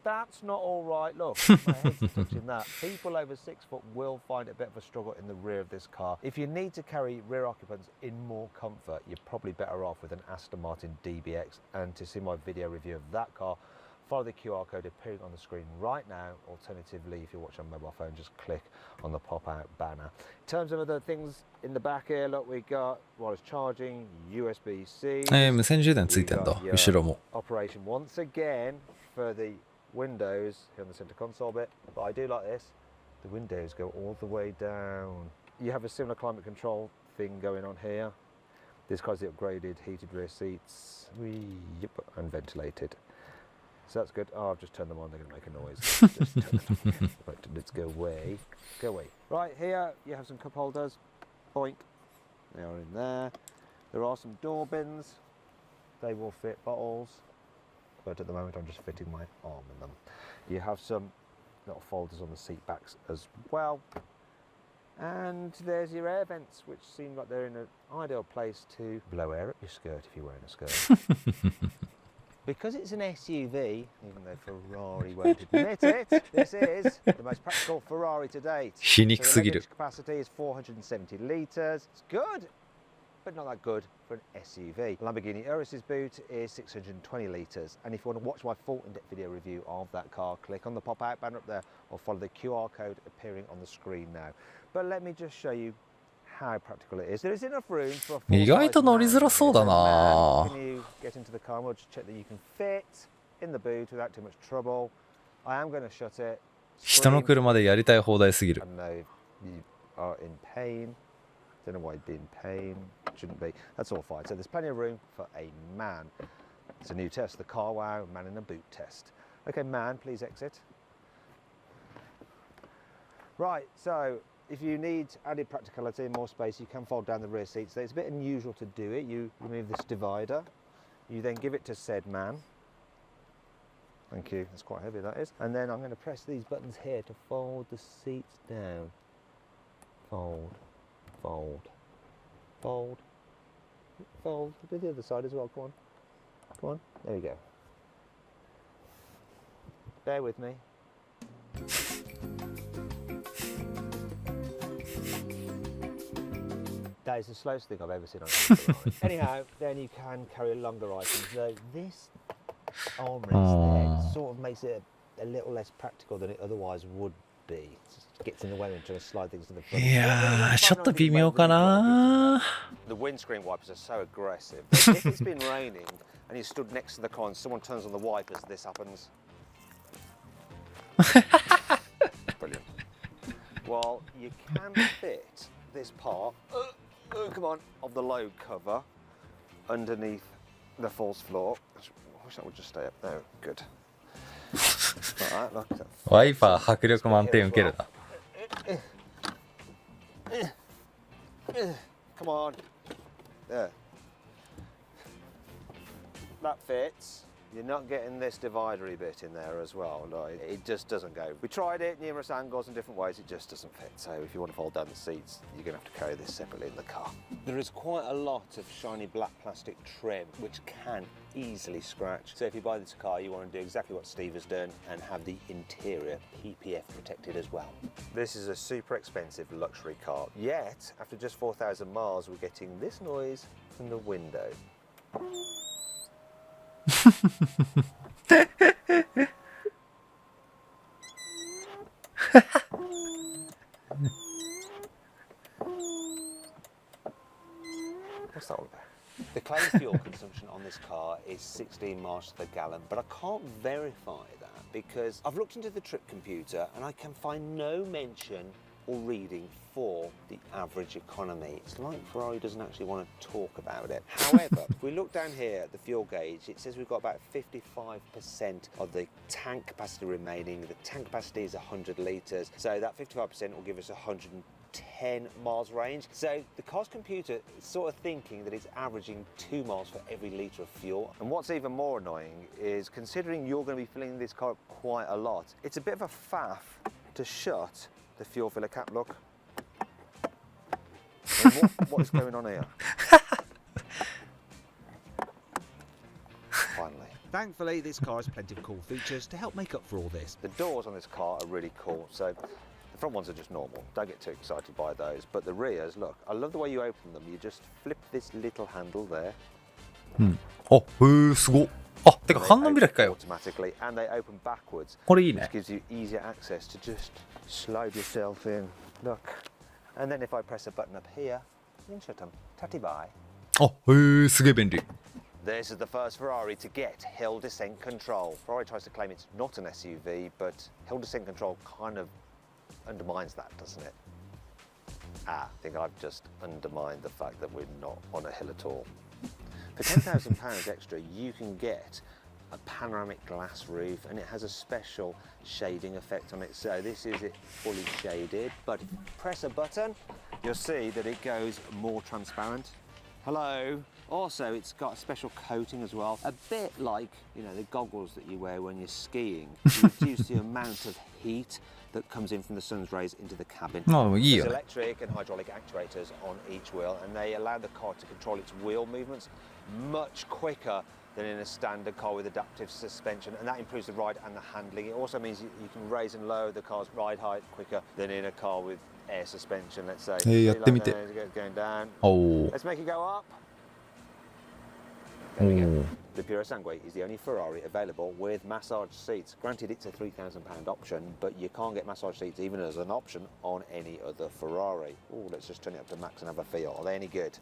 that's not all right. Look, my head's touching that. People over 6 foot will find it a bit of a struggle in the rear of this car. If you need to carry rear occupants in more comfort, you're probably better off with an Aston Martin DBX. And to see my video review of that car, follow the QR code appearing on the screen right now. Alternatively, if you're watching on mobile phone, just click on the pop-out banner. In terms of other things in the back here, look, we got wireless charging, USB-C. 無線充電ついてんだ、後ろも。 Operation once again for the windows here on the center console bit, but I do like this. The windows go all the way down. You have a similar climate control thing going on here. This car's the upgraded heated rear seats, and ventilated. So that's good. Oh, I've just turned them on. They're going to make a noise. Just turn them on. Right, let's go away. Go away. Right, here you have some cup holders. Boink. They are in there. There are some door bins. They will fit bottles. But at the moment I'm just fitting my arm in them. You have some little folders on the seat backs as well. And there's your air vents, which seem like they're in an ideal place to blow air up your skirt if you're wearing a skirt. Because it's an SUV, even though Ferrari won't admit it, this is the most practical Ferrari to date. 皮肉すぎる。 The capacity is 470 litres. It's good, but not that good for an SUV. Lamborghini Urus's boot is 620 litres. And if you want to watch my full in-depth video review of that car, click on the pop-out banner up there or follow the QR code appearing on the screen now. But let me just show you how practical it is. There is enough room for a 意外と乗りづらそうだな。 Can you get into the car? We'll just check that you can fit in the boot without too much trouble. I am going to shut it. 人の車でやりたい放題すぎる。 I know you are in pain. Don't know why you'd be in pain. Shouldn't be. That's all fine. So there's plenty of room for a man. It's a new test, the Car Wow Man in a Boot test. Okay, man, please exit. Right, so if you need added practicality and more space, you can fold down the rear seats. It's a bit unusual to do it. You remove this divider. You then give it to said man. Thank you. That's quite heavy, that is. And then I'm going to press these buttons here to fold the seats down. Fold, fold, fold, fold. Do the other side as well. Come on. Come on. There we go. Bear with me. That is the slowest thing I've ever seen on a Ferrari. Anyhow, then you can carry longer items. Though this armrest there sort of makes it a little less practical than it otherwise would be. It just gets in the way when trying to slide things to the front. いやー、ちょっと微妙かな。 The windscreen wipers are so aggressive. If it's been raining and you stood next to the car and someone turns on the wipers, this happens. Brilliant. Well, you can fit this part, come on, of the load cover underneath the false floor. I wish that would just stay up there. Good. Like that, look. ワイパー迫力満点受けるな。 Come on. There. That fits. You're not getting this dividery bit in there as well. Like, it just doesn't go. We tried it numerous angles and different ways. It just doesn't fit. So if you want to fold down the seats, you're going to have to carry this separately in the car. There is quite a lot of shiny black plastic trim, which can easily scratch. So if you buy this car, you want to do exactly what Steve has done and have the interior PPF protected as well. This is a super expensive luxury car. Yet, after just 4,000 miles, we're getting this noise from the window. this car is 16 miles to the gallon, but I can't verify that because I've looked into the trip computer and I can find no mention or reading for the average economy. It's like Ferrari doesn't actually want to talk about it. However, if we look down here at the fuel gauge, it says we've got about 55% of the tank capacity remaining. The tank capacity is 100 litres, so that 55% will give us 110 miles range. So the car's computer is sort of thinking that it's averaging 2 miles for every litre of fuel. And what's even more annoying is, considering you're going to be filling this car up quite a lot, it's a bit of a faff to shut the fuel filler cap. Look. What is going on here? Finally. Thankfully, this car has plenty of cool features to help make up for all this. The doors on this car are really cool. So the front ones are just normal. Don't get too excited by those. But the rears, look, I love the way you open them. You just flip this little handle there. あ、すごっ。あ、てか観音開きかよ。 Automatically, and they open backwards. これいいね。 Which gives you easier access to just slide yourself in. Look. And then if I press a button up here, you can shut them. Tatty bye. あ、すげえ便利。 This is the first Ferrari to get hill descent control. Ferrari tries to claim it's not an SUV, but hill descent control kind of undermines that, doesn't it? I think I've just undermined the fact that we're not on a hill at all. For £10,000 extra, you can get a panoramic glass roof, and it has a special shading effect on it. So this is it fully shaded, but if you press a button, you'll see that it goes more transparent. Hello. Also, it's got a special coating as well, a bit like, you know, the goggles that you wear when you're skiing, to reduce the amount of heat that comes in from the sun's rays into the cabin. There's electric and hydraulic actuators on each wheel, and they allow the car to control its wheel movements much quicker than in a standard car with adaptive suspension, and that improves the ride and the handling. It also means you can raise and lower the car's ride height quicker than in a car with air suspension, let's say. Going down. Let's make it go up. There we go. The Puro Sangue is the only Ferrari available with massage seats. Granted, it's a £3,000 option, but you can't get massage seats even as an option on any other Ferrari. Oh, let's just turn it up to max and have a feel. Are they any good?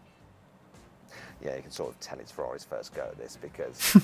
Yeah, you can sort of tell it's Ferrari's first go at this because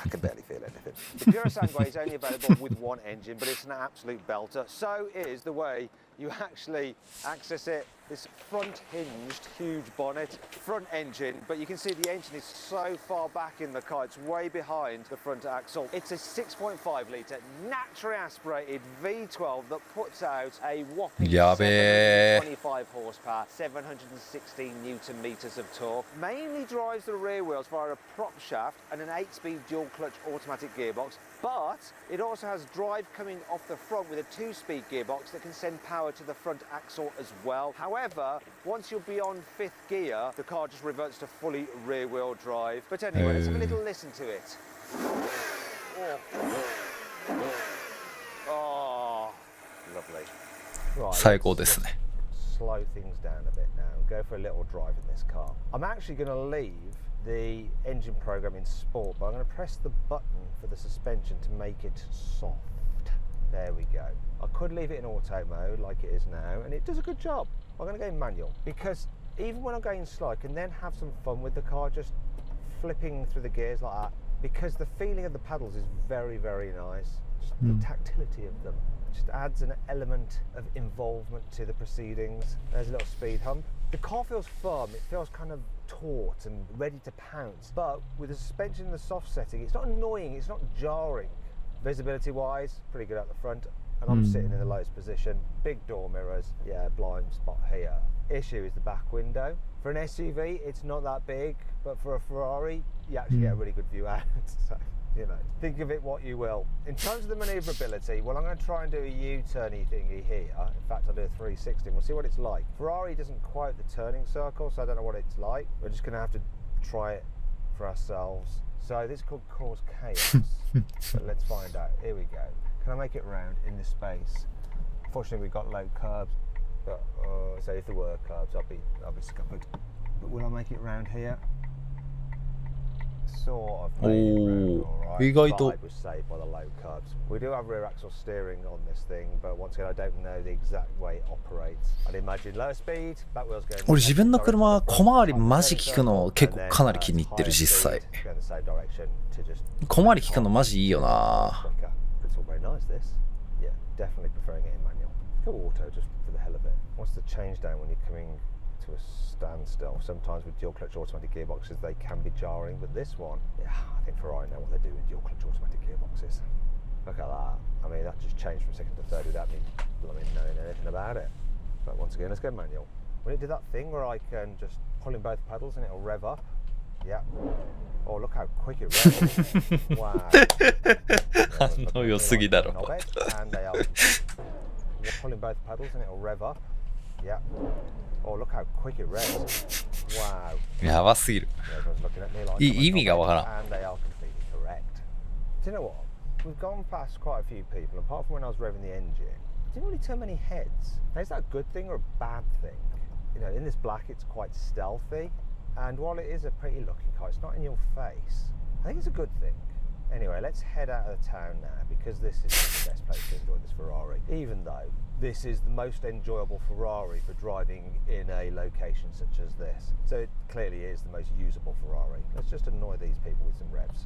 I can barely feel anything. The Puro Sangue is only available with one engine, but it's an absolute belter. So is the way you actually access it. This front hinged, huge bonnet, front engine, but you can see the engine is so far back in the car, it's way behind the front axle. It's a 6.5 litre naturally aspirated V12 that puts out a whopping 725 horsepower, 716 newton meters of torque. Mainly drives the rear wheels via a prop shaft and an 8-speed dual clutch automatic gearbox, but it also has drive coming off the front with a 2-speed gearbox that can send power to the front axle as well. However, once you're beyond 5th gear, the car just reverts to fully rear-wheel drive. But anyway, let's have a little listen to it. Oh, lovely. Right, 最高ですね。 slow things down a bit now and go for a little drive in this car. I'm actually going to leave the engine program in sport, but I'm going to press the button for the suspension to make it soft. There we go. I could leave it in auto mode like it is now, and it does a good job. I'm going to go in manual because even when I'm going slow, I can then have some fun with the car, just flipping through the gears like that, because the feeling of the pedals is very, very nice. Just the tactility of them just adds an element of involvement to the proceedings. There's a little speed hump. The car feels firm, it feels kind of taut and ready to pounce, but with the suspension in the soft setting, it's not annoying, it's not jarring. Visibility wise, pretty good at the front, and I'm sitting in the lowest position. Big door mirrors, yeah, blind spot here. Issue is the back window. For an SUV, it's not that big, but for a Ferrari, you actually get a really good view out. So, you know, think of it what you will. In terms of the manoeuvrability, well, I'm going to try and do a U-turny thingy here. In fact, I'll do a 360. We'll see what it's like. Ferrari doesn't quote the turning circle, so I don't know what it's like. We're just going to have to try it for ourselves. So this could cause chaos, but let's find out. Here we go. Can I make it round in this space? Fortunately, we've got low curbs, but so if there were curbs, I'll be scuppered. But will I make it round here? sort of Oh, made it round all right. 意外と。 Vibe was saved by the low curbs. We do have rear axle steering on this thing, but once again, I don't know the exact way it operates. I'd imagine lower speed, back wheels going. 俺自分の車小回りマジ効くの結構かなり気に入ってる実際。小回り効くのマジいいよな。 It's all very nice, this. Yeah, definitely preferring it in manual. Go auto just for the hell of it. What's the change down when you're coming to a standstill? Sometimes with dual clutch automatic gearboxes they can be jarring, but this one, yeah, I think Ferrari know what they do with dual clutch automatic gearboxes. Look at that. I mean, that just changed from second to third without me blooming knowing anything about it. But once again, let's go manual. When it did that thing where I can just pull in both pedals and it'll rev up. Yeah. Oh, look how quick it revs. Wow. 反応良すぎだろ。 And they are pulling both pedals and it'll rev up. Yeah. Oh, look how quick it revs. Wow. やばすぎる。 Everyone's looking at me like 意味がわからん。 And they are completely correct. Do you know what? We've gone past quite a few people, apart from when I was revving the engine. Didn't really turn many heads. Now, is that a good thing or a bad thing? You know, in this black, it's quite stealthy. And while it is a pretty looking car, it's not in your face. I think it's a good thing. Anyway, let's head out of the town now, because this is the best place to enjoy this Ferrari. Even though this is the most enjoyable Ferrari for driving in a location such as this. So it clearly is the most usable Ferrari. Let's just annoy these people with some revs.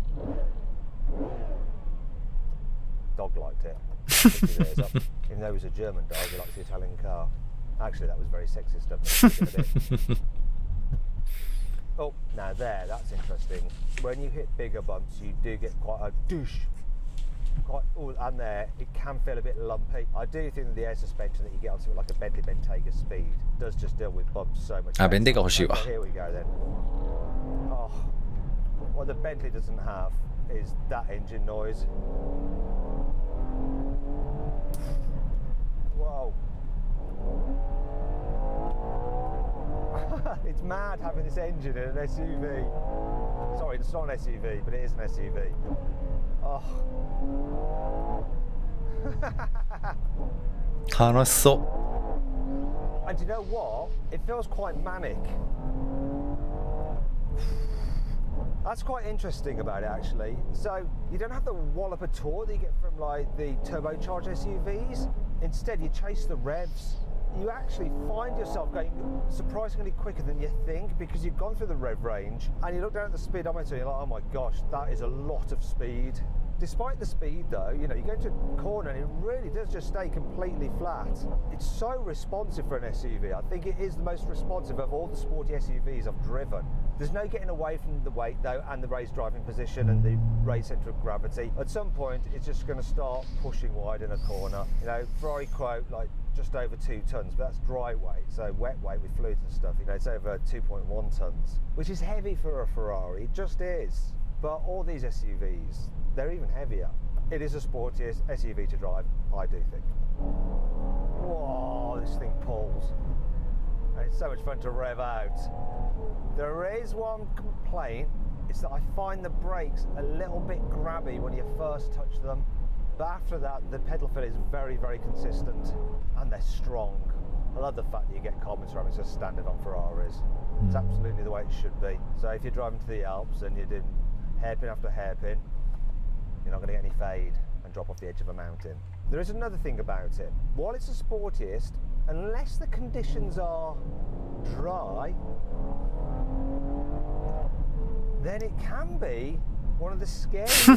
Dog liked it. Stick his ears up. Even though he was a German dog, he likes the Italian car. Actually, that was very sexist of me. Oh, now there, that's interesting. When you hit bigger bumps, you do get quite a douche. And there, it can feel a bit lumpy. I do think that the air suspension that you get on something like a Bentley Bentayga Speed does just deal with bumps so much better. Bentayga 欲しいわ。 Here we go then. Oh, what the Bentley doesn't have is that engine noise. Whoa. It's mad having this engine in an SUV. Sorry, it's not an SUV, but it is an SUV. Oh. 楽しそう。 And you know what? It feels quite manic. That's quite interesting about it, actually. So you don't have the wallop of torque that you get from like the turbocharged SUVs. Instead, you chase the revs. You actually find yourself going surprisingly quicker than you think, because you've gone through the rev range and you look down at the speedometer and you're like, oh my gosh, that is a lot of speed. Despite the speed though, you know, you go to a corner and it really does just stay completely flat. It's so responsive for an SUV. I think it is the most responsive of all the sporty SUVs I've driven. There's no getting away from the weight though, and the raised driving position and the raised centre of gravity. At some point, it's just going to start pushing wide in a corner. You know, Ferrari quote like just over 2 tons, but that's dry weight. So wet weight with fluids and stuff, you know, it's over 2.1 tons, which is heavy for a Ferrari. It just is. But all these SUVs, they're even heavier. It is the sportiest SUV to drive, I do think. Whoa, this thing pulls. And it's so much fun to rev out. There is one complaint, it's that I find the brakes a little bit grabby when you first touch them. But after that, the pedal feel is very, very consistent. And they're strong. I love the fact that you get carbon ceramics as standard on Ferraris. It's absolutely the way it should be. So if you're driving to the Alps and you're doing hairpin after hairpin, you're not going to get any fade and drop off the edge of a mountain. There is another thing about it. While it's the sportiest, unless the conditions are dry, then it can be one of the scariest.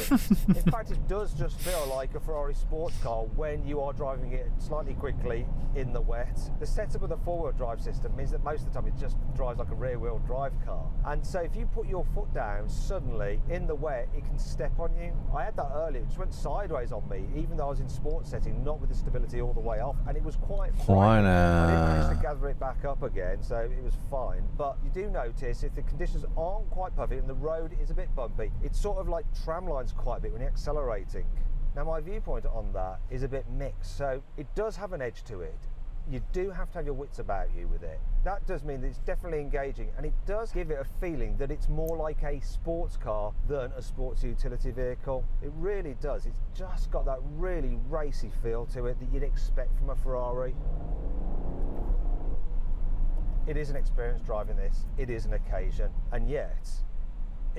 In fact, it does just feel like a Ferrari sports car when you are driving it slightly quickly in the wet. The setup of the four-wheel drive system means that most of the time it just drives like a rear-wheel drive car. And so if you put your foot down suddenly in the wet, it can step on you. I had that earlier. It just went sideways on me, even though I was in sports setting, not with the stability all the way off. And it was quite frightening. I didn't manage to gather it back up again, so it was fine. But you do notice if the conditions aren't quite perfect and the road is a bit bumpy, it's sort of like tram lines quite a bit when you're accelerating. Now my viewpoint on that is a bit mixed, so it does have an edge to it. You do have to have your wits about you with it. That does mean that it's definitely engaging, and it does give it a feeling that it's more like a sports car than a sports utility vehicle. It really does. It's just got that really racy feel to it that you'd expect from a Ferrari. It is an experience driving this. It is an occasion, and yet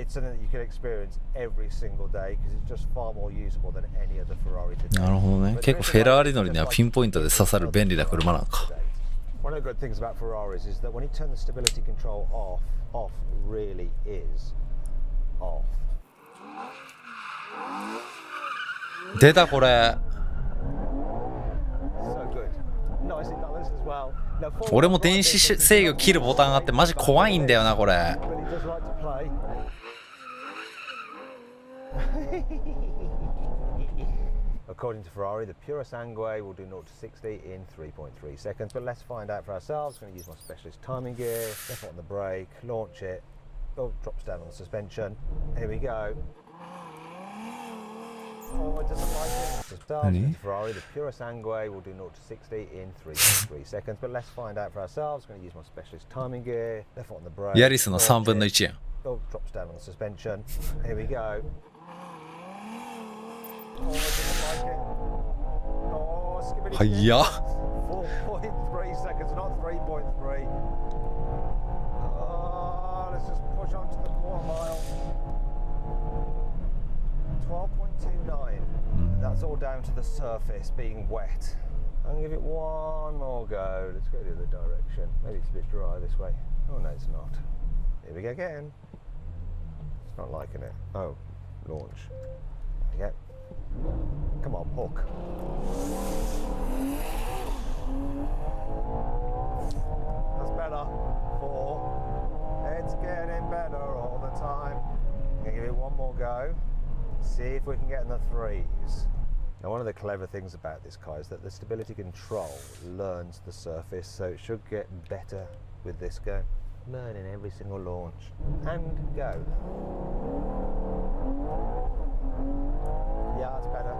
it's something that you can experience every single day because it's just far more usable than any other Ferrari today. なるほどね。結構フェラーリ乗りにはピンポイントで刺さる便利な車なんか。One of the good things about Ferraris is that when you turn the stability control off really is off. 出たこれ。So good. Nicely balanced as well. Now, 俺も電子制御切るボタンがあってマジ怖いんだよなこれ。really does like to play. According to Ferrari, the puro sangue will do 0 to 60 in 3.3 seconds. But let's find out for ourselves. I'm going to use my specialist timing gear, step on the brake, launch it. Oh, drops down on the suspension. Here we go. Oh, it doesn't like it. So starting to Ferrari, the puro sangue will do 0 to 60 in 3.3 seconds. But let's find out for ourselves. I'm going to use my specialist timing gear, left on the brake. ヤリスの3分の1やん。Oh, drops down on the suspension. Here we go. Oh, I didn't like it. Oh, skippity skip. 早っ。 4.3 seconds, not 3.3. Oh, let's just push on to the quarter mile. 12.29. That's all down to the surface being wet. I'm gonna give it one more go. Let's go the other direction. Maybe it's a bit dry this way. Oh no, it's not. Here we go again. It's not liking it. Oh, launch. There you go. Come on, hook. That's better. 4. It's getting better all the time. I'm gonna give it one more go. See if we can get in the 3s. Now, one of the clever things about this car is that the stability control learns the surface, so it should get better with this go. Learning every single launch. And go. Yeah, that's better.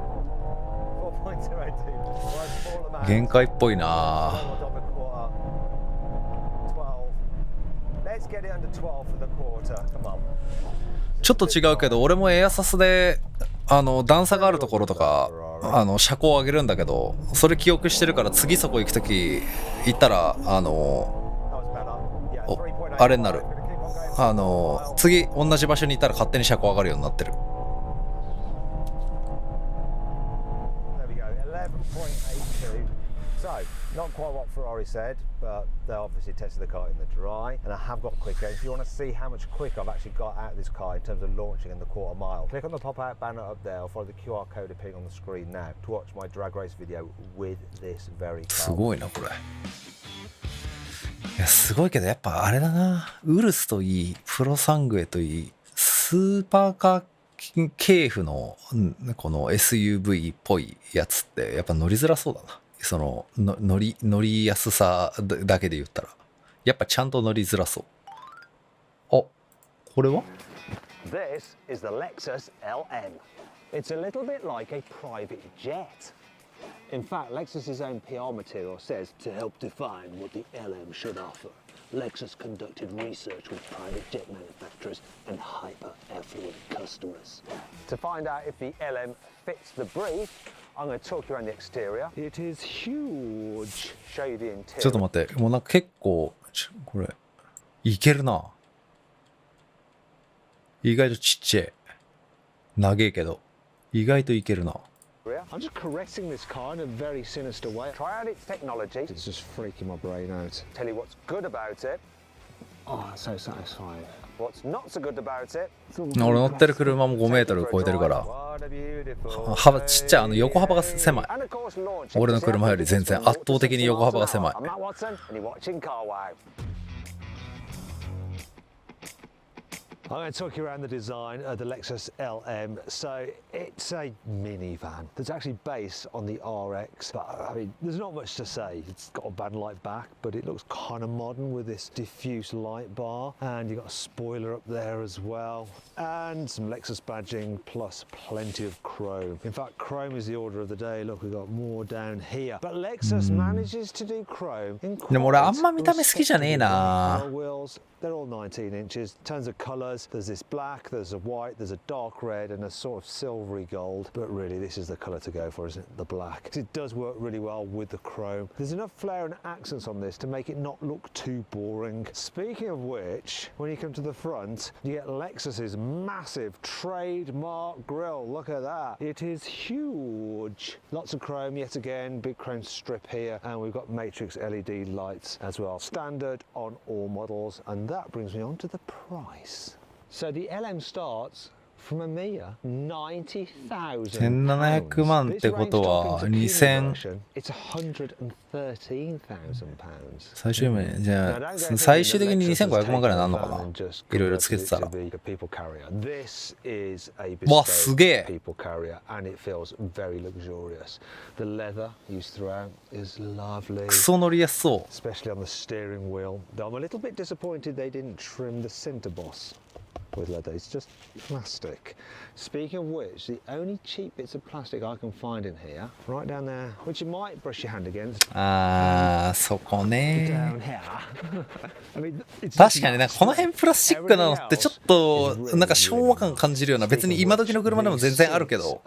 4.02. 限界っぽいな。 Let's get it under 12 for the quarter. Come on. ちょっと違うけど俺もエアサスで段差があるところとか車高を上げるんだけど、それ記憶してるから次そこ行くとき行ったらあれになる。次同じ場所にいたら勝手に車高上がるようになってる。So, not quite what Ferrari said, but they obviously tested the car in the dry, and I have got quicker. If you want to see how much quicker I've actually got out of this car in terms of launching in the quarter mile, click on the pop-out banner up there or follow the QR code appearing on the screen now to watch my drag race video with this very car. すごいなこれ。いやすごいけどやっぱあれだな。ウルスといい、プロサングエといい、スーパーカー系譜のこの SUV っぽいやつってやっぱ乗りづらそうだな。その乗りやすさだけで言ったらやっぱちゃんと乗りづらそう。あ、これは This is the Lexus LM. It's a little bit like a private jet. In fact, Lexus's own PR material says to help define what the LM should offer. Lexus conducted research with private jet manufacturers and hyper-affluent customers. To find out if the LM fits the brief, I'm going to talk you around the exterior. It is huge. Show you the interior. ちょっと待って、もうなんか結構これいけるな。意外とちっちゃい。長えけど意外といけるな。I'm just caressing this car in a very sinister way. Try out its technology. It's just freaking my brain out. Tell you what's good about it. Oh, it's so satisfying. What's not so good about it. 俺乗ってる車も5メートル超えてるから幅ちっちゃい。横幅が狭い。俺の車より全然圧倒的に横幅が狭い。I'm going to talk you around the design of the Lexus LM. So it's a minivan that's actually based on the RX. But I mean, there's not much to say. It's got a band light back, but it looks kind of modern with this diffuse light bar. And you've got a spoiler up there as well. And some Lexus badging plus plenty of chrome. In fact, chrome is the order of the day. Look, we've got more down here. But Lexus manages to do chrome in quite でも俺あんま見た目好きじゃねえな。wheels. They're all 19 inches. Tons of colours. colours. There's this black, there's a white, there's a dark red and a sort of silvery gold. But really this is the colour to go for, isn't it? The black. It does work really well with the chrome. There's enough flair and accents on this to make it not look too boring. Speaking of which, when you come to the front, you get Lexus's massive trademark grille. Look at that. It is huge. Lots of chrome yet again, big chrome strip here, and we've got matrix LED lights as well. Standard on all models, and that brings me on to the price. So the LM starts from a mere £90,000. 1700万ってことは2000 It's £113,000. 最終面じゃあ最終的に2500万ぐらいになるのかな、いろいろつけてたら。This is a わ、すげえ。 people carrier, and it feels very luxurious. The leather used throughout is lovely. クソ乗りやすそう。 Especially on the steering wheel. Though I'm a little bit disappointed they didn't trim the center boss with leather. It's just plastic. Speaking of which, the only cheap bits of plastic I can find in here, right down there, which you might brush your hand against. あー、そこね。 Down here. I mean, it's 確かになんかこの辺プラスチックなのってちょっとなんか昭和感感じるような、別に今時の車でも全然あるけど、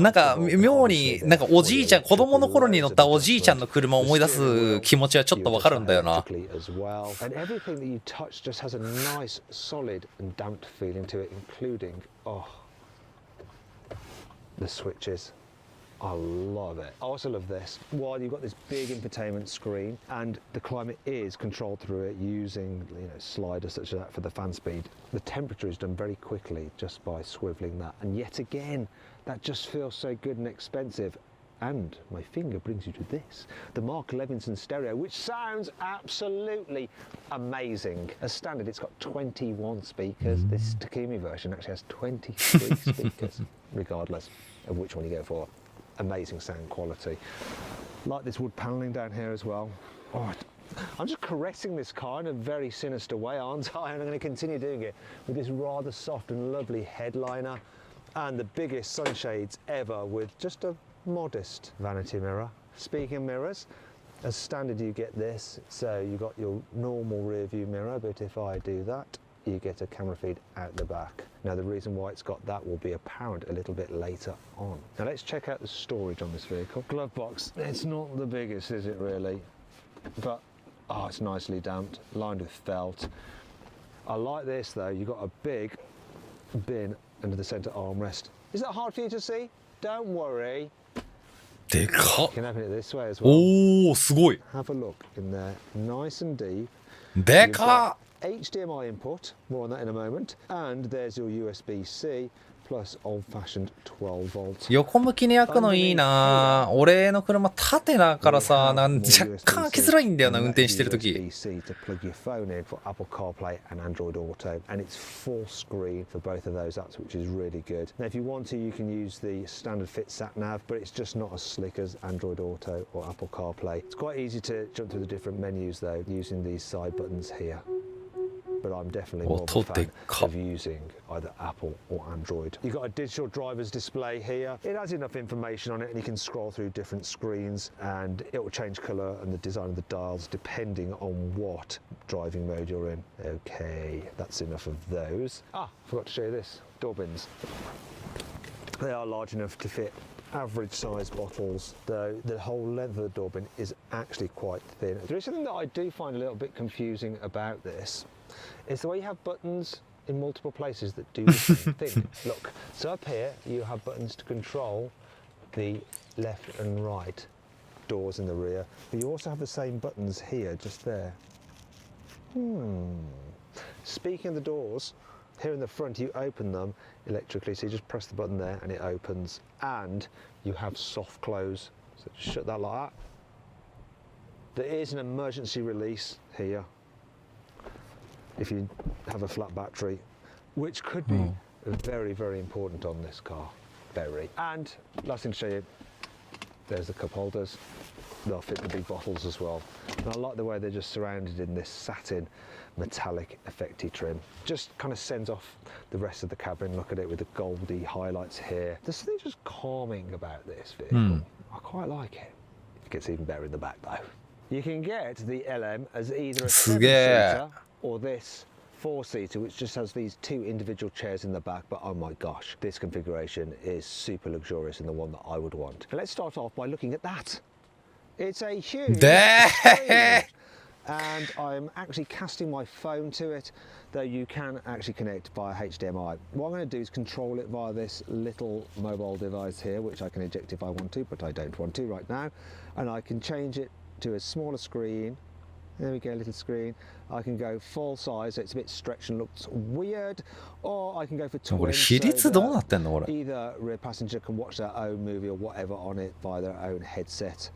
なんか妙になんかおじいちゃん、子供の頃に乗ったおじいちゃんの車を思い出す気持ちはちょっとわかるんだよな。 And everything that you touch just has a nice, solid and damped feeling to it, including the switches. I love it. I also love this. While you've got this big infotainment screen and the climate is controlled through it using sliders such as that for the fan speed, the temperature is done very quickly just by swiveling that. And yet again, that just feels so good and expensive. And my finger brings you to this, the Mark Levinson stereo, which sounds absolutely amazing. As standard, it's got 21 speakers. This Takumi version actually has 23 speakers, regardless of which one you go for. Amazing sound quality. Like this wood panelling down here as well. Oh, I'm just caressing this car in a very sinister way, aren't I? And I'm going to continue doing it with this rather soft and lovely headliner and the biggest sunshades ever with just a modest vanity mirror. Speaking of mirrors, as standard you get this, so you got your normal rear view mirror, but if I do that, you get a camera feed out the back. Now the reason why it's got that will be apparent a little bit later on. Now let's check out the storage on this vehicle. Glove box, it's not the biggest, is it really? But it's nicely damped, lined with felt. I like this though, you've got a big bin under the centre armrest. Is that hard for you to see? Don't worry. でかっ。 You can open it this way as well. おー、すごい。 Have a look in there, nice and deep. でかっ。 HDMI input, more on that in a moment, and there's your USB-C plus old-fashioned 12 volts. 横向きに開くのいいな。俺の車縦だからさ、若干開きづらいんだよな、運転してるとき。 USB-C to plug your phone in for Apple CarPlay and Android Auto, and it's full screen for both of those apps, which is really good. Now, if you want to, you can use the standard fit sat nav, but it's just not as slick as Android Auto or Apple CarPlay. It's quite easy to jump through the different menus though, using these side buttons here. But I'm definitely more of a fan of using either Apple or Android. You've got a digital driver's display here. It has enough information on it and you can scroll through different screens and it will change colour and the design of the dials depending on what driving mode you're in. Okay, that's enough of those. Forgot to show you this, door bins. They are large enough to fit average size bottles, though the whole length of the door bin is actually quite thin. There is something that I do find a little bit confusing about this. It's the way you have buttons in multiple places that do the same thing. Look, so up here you have buttons to control the left and right doors in the rear, but you also have the same buttons here, just there. Speaking of the doors, here in the front you open them electrically, so you just press the button there and it opens, and you have soft close, so just shut that like that. There is an emergency release here if you have a flat battery, which could be very, very important on this car, very. And last thing to show you, there's the cup holders. They'll fit the big bottles as well. And I like the way they're just surrounded in this satin metallic effecty trim. Just kind of sends off the rest of the cabin. Look at it with the goldy highlights here. There's something just calming about this vehicle. I quite like it. It gets even better in the back though. You can get the LM as either a 7-seater or this four-seater which just has these two individual chairs in the back, but oh my gosh, this configuration is super luxurious and the one that I would want. Let's start off by looking at that. It's a huge screen, and I'm actually casting my phone to it, though you can actually connect via HDMI. What I'm going to do is control it via this little mobile device here, which I can eject if I want to, but I don't want to right now, and I can change it to a smaller screen. There we go, little screen. I can go full size, so it's a bit stretched and looks weird, or I can go for twin, これ比率どうなってんのこれ。 either rear passenger can watch their own movie or whatever on it via their own headset.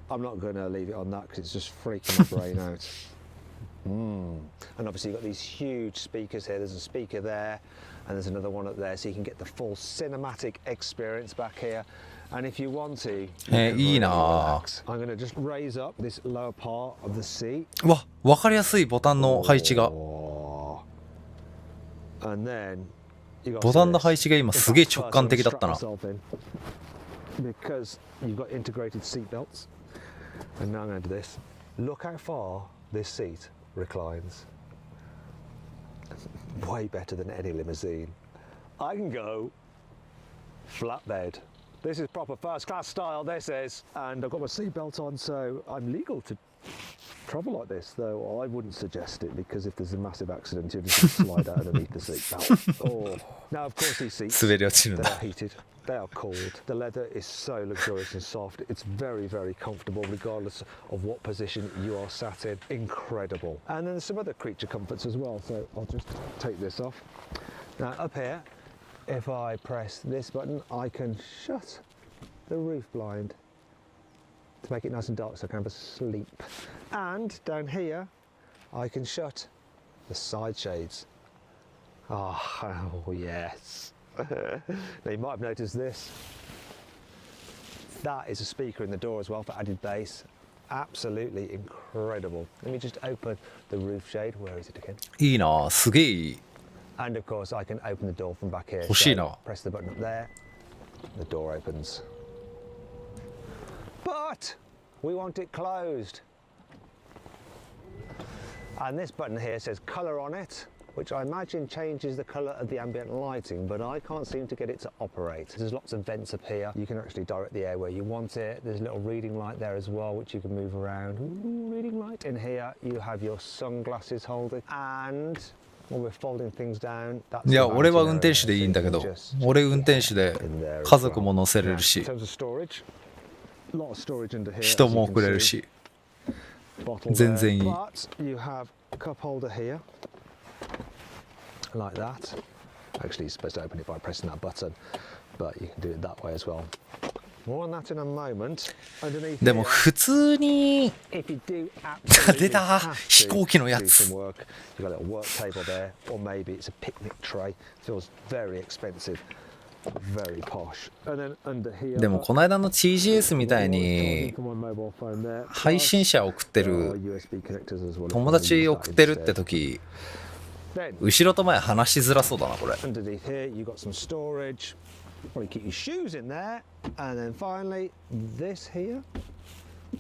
I'm not going to leave it on that because it's just freaking my brain out. And obviously you've got these huge speakers here. There's a speaker there and there's another one up there, so you can get the full cinematic experience back here. And if you want to, you can いい really な relax. I'm going to just raise up this lower part of the seat. うわ、わかりやすいボタンの配置が。 And then you got ボタンの this. 配置が今すげえ直感的だったな。 Because you've got integrated seat belts. And now I'm going to do this. Look how far this seat reclines. Way better than any limousine. I can go flatbed. This is proper first class style, this is. And I've got my seat belt on, so I'm legal to travel like this, though I wouldn't suggest it, because if there's a massive accident, you're just going to slide out underneath the seat belt. Oh. Now, of course, these seats, 滑り落ちるん they だ。 are heated, they are cooled. The leather is so luxurious and soft. It's very, very comfortable, regardless of what position you are sat in. Incredible. And then there's some other creature comforts as well, so I'll just take this off. Now, up here, if I press this button, I can shut the roof blind to make it nice and dark so I can have a sleep. And down here, I can shut the side shades. Oh, yes. Now you might have noticed this. That is a speaker in the door as well for added bass. Absolutely incredible. Let me just open the roof shade. Where is it again? いいな、すげえいい。 And of course I can open the door from back here. 欲しいな。 So press the button up there. The door opens. But we want it closed. And this button here says colour on it, which I imagine changes the colour of the ambient lighting, but I can't seem to get it to operate. There's lots of vents up here. You can actually direct the air where you want it. There's a little reading light there as well, which you can move around. Ooh, reading light. In here, you have your sunglasses holder. And when we're folding things down, that's いや、 the 俺は vanity 運転手でいいんだけ area, ど so you can just、 俺運転手で in there as 家族 well. も乗せれ Now, るし in、terms of storage, a lot of storage under here, 人 as you も can 送れる see. し。 Bottle 全 there, 然いい。 but you have a cup holder here, like that. Actually, you're supposed to open it by pressing that button, but you can do it that way as well. More on that in a moment. Underneath でも here, 普通に if you do absolutely 出た have 飛行機のや to do つ some work, you've got a little work table there, or maybe it's a picnic tray. Feels very expensive, very posh. And then under here, でもこの間の TGS みたいに for my mobile phone there. 配信者送ってる USB connectors as well. 友達送ってるって時 Then 後ろと前話しづらそうだなこれ。 underneath here, you've got some storage. Probably keep your shoes in there. And then finally, this here.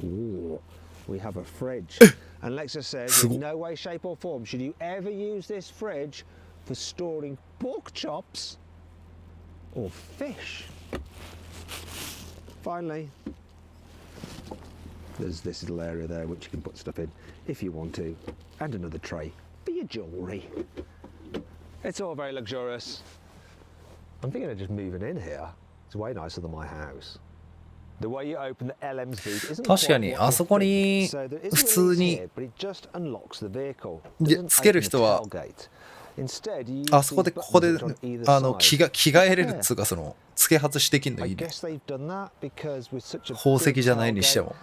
Ooh, we have a fridge. And Lexus says, in no way, shape or form should you ever use this fridge for storing pork chops or fish. Finally, there's this little area there which you can put stuff in if you want to. And another tray for your jewellery. It's all very luxurious. I'm thinking of just moving in here. It's way nicer than my house. The way you open the LM's boot isn't 確かに quite what あそこ you に think. So there is a 普通 release に here, but it just unlocks the vehicle. で Doesn't つける open the 人は tailgate. Instead, you あ use そこで these ここで buttons on either 着 side. 替えれるっつうかその付け外しできんの I いいね。 guess they've done that because with such a 宝石 big じゃないにして tailgate, も。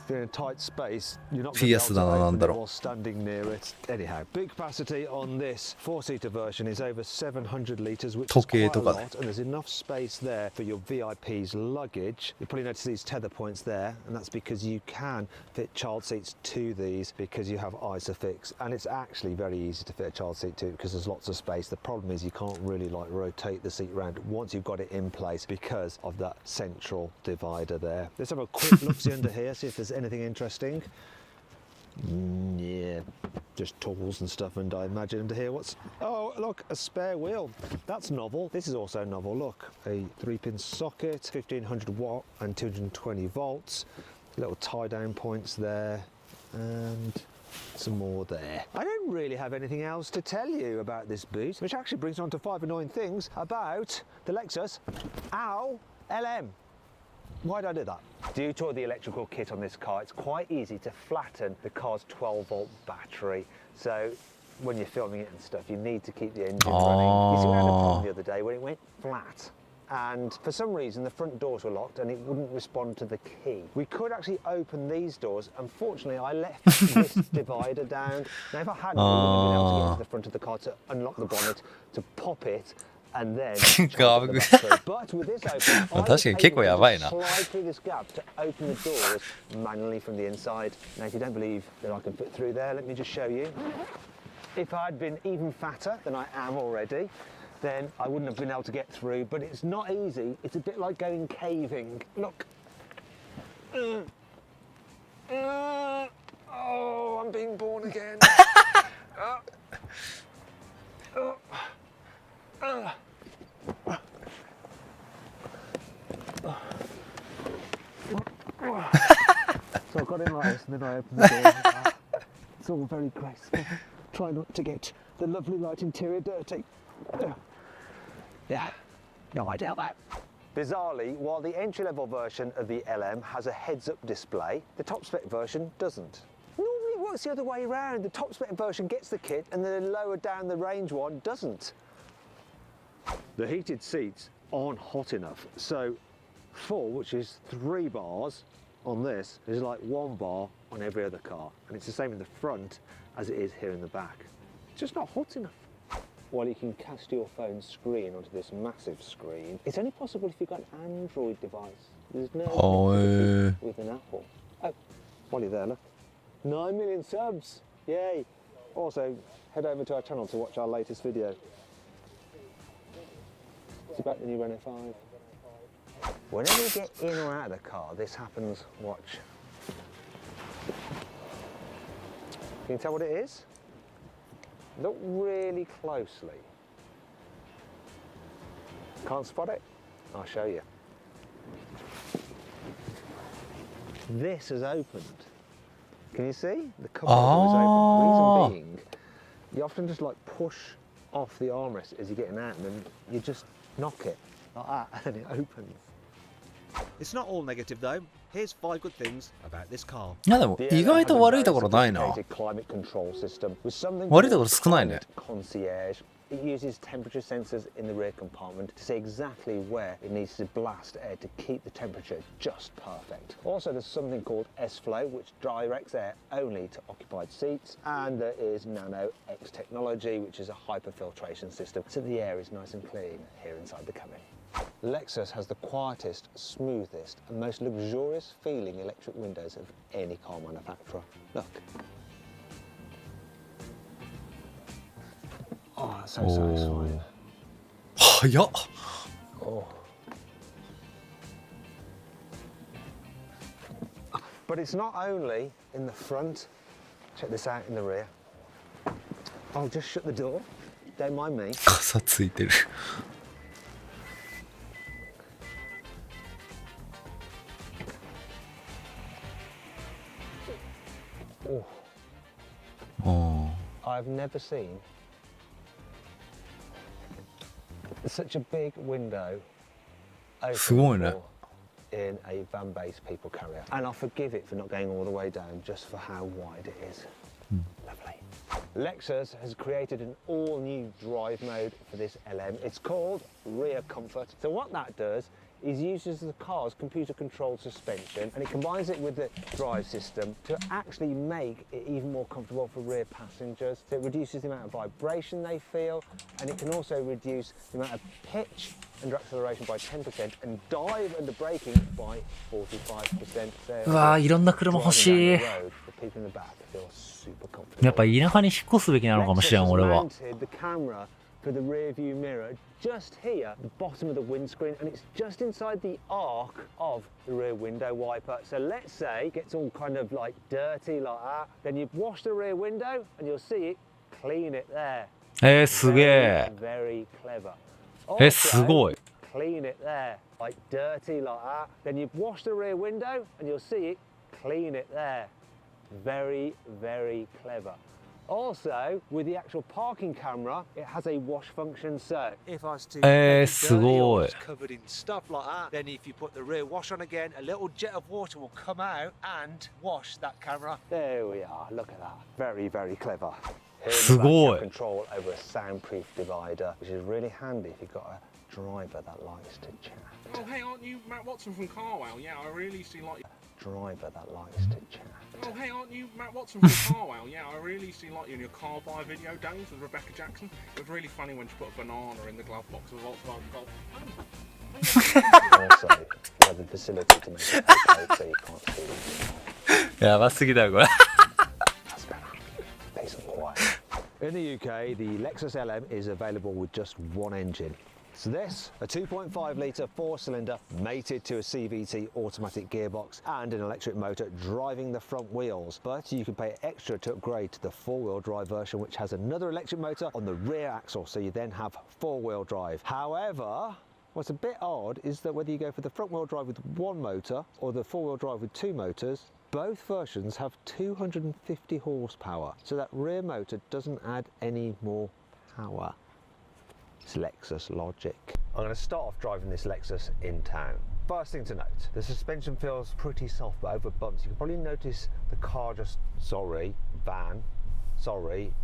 if you're in a tight space, you're not going to be able ピアスだな、 to なん open だ it ろう。 while standing near it. Anyhow, boot capacity on this four-seater version is over 700 litres, which is 時計 quite と a かね。 lot, and there's enough space there for your VIP's luggage. You probably notice these tether points there, and that's because you can fit child seats to these because you have ISOFIX, and it's actually very easy to fit a child seat to because there's lots of space. The problem is you can't really like rotate the seat around once you've got it in place because of that central divider there. Let's have a quick look see under here, see if there's anything interesting. Yeah, just tools and stuff, and I imagine under here what's... Oh, look, a spare wheel. That's novel. This is also novel. Look, a 3-pin socket, 1500 watt and 220 volts. Little tie-down points there, and some more there. I don't really have anything else to tell you about this boot, which actually brings on to 5 annoying things about the Lexus LM. Why did I do that? Due to the electrical kit on this car, it's quite easy to flatten the car's 12-volt battery. So when you're filming it and stuff, you need to keep the engine running. You see, we had a problem the other day when it went flat. And for some reason, the front doors were locked and it wouldn't respond to the key. We could actually open these doors. Unfortunately, I left this divider down. Now, if I hadn't, we wouldn't have been able to get to the front of the car to unlock the bonnet, to pop it, and then but with this open, I was able to slide through this gap to open the doors manually from the inside. Now, if you don't believe that I can fit through there, let me just show you. If I'd been even fatter than I am already, then I wouldn't have been able to get through, but it's not easy. It's a bit like going caving. Look. Oh, I'm being born again. So I got in like this and then I opened the door. It's all very graceful. Try not to get the lovely light interior dirty. Yeah, no, I doubt that. Bizarrely, while the entry-level version of the LM has a heads-up display, the top-spec version doesn't. Normally it works the other way around. The top-spec version gets the kit and the lower down the range one doesn't. The heated seats aren't hot enough, so 4, which is 3 bars on this, is like 1 bar on every other car, and it's the same in the front as it is here in the back. It's just not hot enough. While you can cast your phone screen onto this massive screen, it's only possible if you've got an Android device. There's no with an Apple. Oh, while you're there, look. 9 million subs! Yay! Also, head over to our channel to watch our latest video. It's about the new Renault 5. Whenever you get in or out of the car, this happens. Watch. Can you tell what it is? Look really closely. Can't spot it? I'll show you. This has opened. Can you see? The cover is open. Reason being, you often just like push off the armrest as you're getting out and then you just knock it like that and it opens. It's not all negative though. Here's 5 good things about this car. いやでも意外と悪いところないな。悪いところ少ないね。Concierge. It uses temperature sensors in the rear compartment to see exactly where it needs to blast air to keep the temperature just perfect. Also, there's something called S-Flow, which directs air only to occupied seats. And there is Nano X technology, which is a hyperfiltration system, so the air is nice and clean here inside the cabin. Lexus has the quietest, smoothest and most luxurious feeling electric windows of any car manufacturer. Look. Oh, that's so satisfying. 早っ。 Oh. But it's not only in the front. Check this out in the rear. I'll just shut the door. Don't mind me. 傘ついてる。Oh. I've never seen such a big window open in a van-based people carrier. And I'll forgive it for not going all the way down, just for how wide it is. Lovely. Lexus has created an all-new drive mode for this LM. It's called Rear Comfort. So what that does is uses the car's computer-controlled suspension and it combines it with the drive system to actually make it even more comfortable for rear passengers. So it reduces the amount of vibration they feel, and it can also reduce the amount of pitch under acceleration by 10% and dive under braking by 45%. So うわー、いろんな車欲しい。 people in the back feel super comfortable. やっぱ田舎に引っ越すべきなのかもしれん、俺は。The camera for the rear view mirror just here at the bottom of the windscreen, and it's just inside the arc of the rear window wiper. So let's say it gets all kind of like dirty like that, then you wash the rear window and you'll see it clean it there. すげえ。 Very clever. すごい。 Clean it there, like dirty like that. Then you wash the rear window and you'll see it clean it there. Very, very clever. Also, with the actual parking camera, it has a wash function. So if I was to make it dirty or it's covered in stuff like that, then if you put the rear wash on again, a little jet of water will come out and wash that camera. There we are. Look at that. Very, very clever. Here's control over a soundproof divider, which is really handy if you've got a driver that likes to chat. Oh, hey, aren't you Matt Watson from Carwell? Yeah, I really see like. Driver that likes to chat. Oh, hey, aren't you Matt Watson from Carwell? Yeah, I really see like you in your car buy video days with Rebecca Jackson. It was really funny when she put a banana in the glove box of a Volkswagen Golf. Also, we have the facility to make it okay, so you can't see them. やばすぎだよこれ。 That's better. Peace and quiet. In the UK, the Lexus LM is available with just one engine. So this, a 2.5 litre 4-cylinder mated to a CVT automatic gearbox and an electric motor driving the front wheels. But you can pay extra to upgrade to the 4-wheel drive version, which has another electric motor on the rear axle, so you then have 4-wheel drive. However, what's a bit odd is that whether you go for the front-wheel drive with one motor or the 4-wheel drive with two motors, both versions have 250 horsepower, so that rear motor doesn't add any more power. It's Lexus logic. I'm going to start off driving this Lexus in town. First thing to note, the suspension feels pretty soft, but over bumps you can probably notice the car just,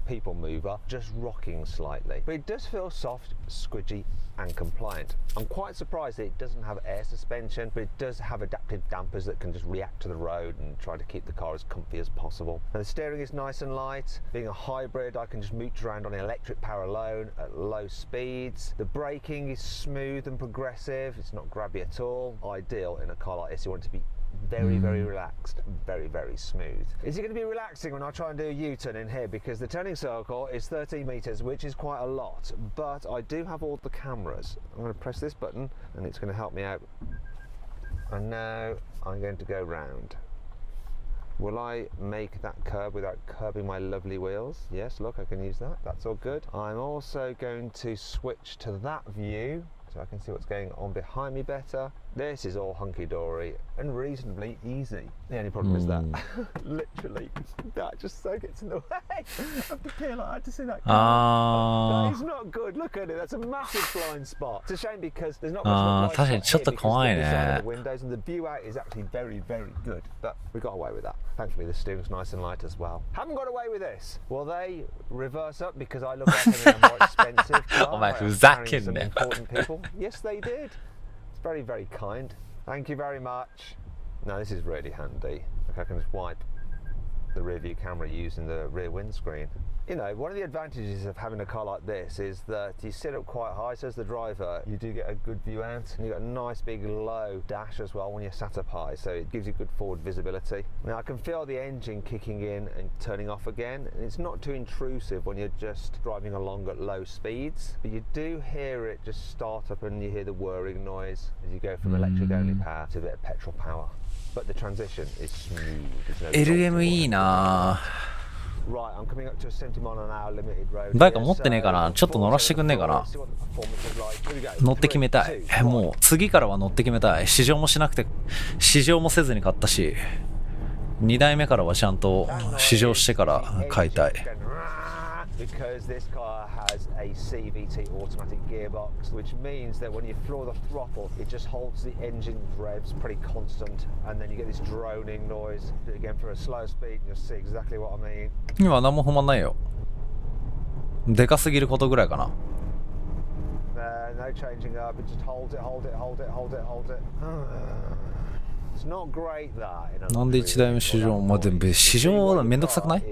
people mover, just rocking slightly. But it does feel soft, squidgy and compliant. I'm quite surprised that it doesn't have air suspension, but it does have adaptive dampers that can just react to the road and try to keep the car as comfy as possible. Now the steering is nice and light. Being a hybrid, I can just mooch around on electric power alone at low speeds. The braking is smooth and progressive. It's not grabby at all. Ideal in a car like this. You want it to be very, very relaxed, very, very smooth. Is it going to be relaxing when I try and do a U-turn in here? Because the turning circle is 13 metres, which is quite a lot, but I do have all the cameras. I'm going to press this button and it's going to help me out. And now I'm going to go round. Will I make that curve without curbing my lovely wheels? Yes, look, I can use that. That's all good. I'm also going to switch to that view so I can see what's going on behind me better. This is all hunky-dory and reasonably easy. The only problem is that, literally, that just so gets in the way of the peel. I had to see that car. That is not good. Look at it. That's a massive blind spot. It's a shame because there's not much of a blind spot here because the windows and the view out is actually very, very good. But we got away with that. Thankfully, the steering's nice and light as well. Haven't got away with this. Will they reverse up because I look like I'm a more expensive car? Carrying some important people. Yes, they did. It's very, very kind. Thank you very much. Now this is really handy. Like I can just wipe the rear view camera using the rear windscreen. You know, one of the advantages of having a car like this is that you sit up quite high, so as the driver, you do get a good view out, and you've got a nice big low dash as well when you're sat up high, so it gives you good forward visibility. Now I can feel the engine kicking in and turning off again, and it's not too intrusive when you're just driving along at low speeds, but you do hear it just start up and you hear the whirring noise as you go from electric only power to a bit of petrol power. But the transition is smooth. LM いいな。 Right, I'm coming up to a 70 mile an hour limited road. 誰か持ってねえかな。ちょっと乗らしてくんねえかな。乗って決めたい。もう次からは乗って決めたい。試乗もしなくて、試乗もせずに買ったし、2台目からはちゃんと試乗してから買いたい。 Because this car has a CVT automatic gearbox, which means that when you floor the throttle, it just holds the engine revs pretty constant, and then you get this droning noise. Again, for a slow speed, you'll see exactly what I mean. 今何も不満ないよ。でかすぎることぐらいかな。No changing up. It just holds it, hold it, hold it, hold it, hold it. It's not great that. なんで1台目試乗、まあ、でも試乗めんどくさくない？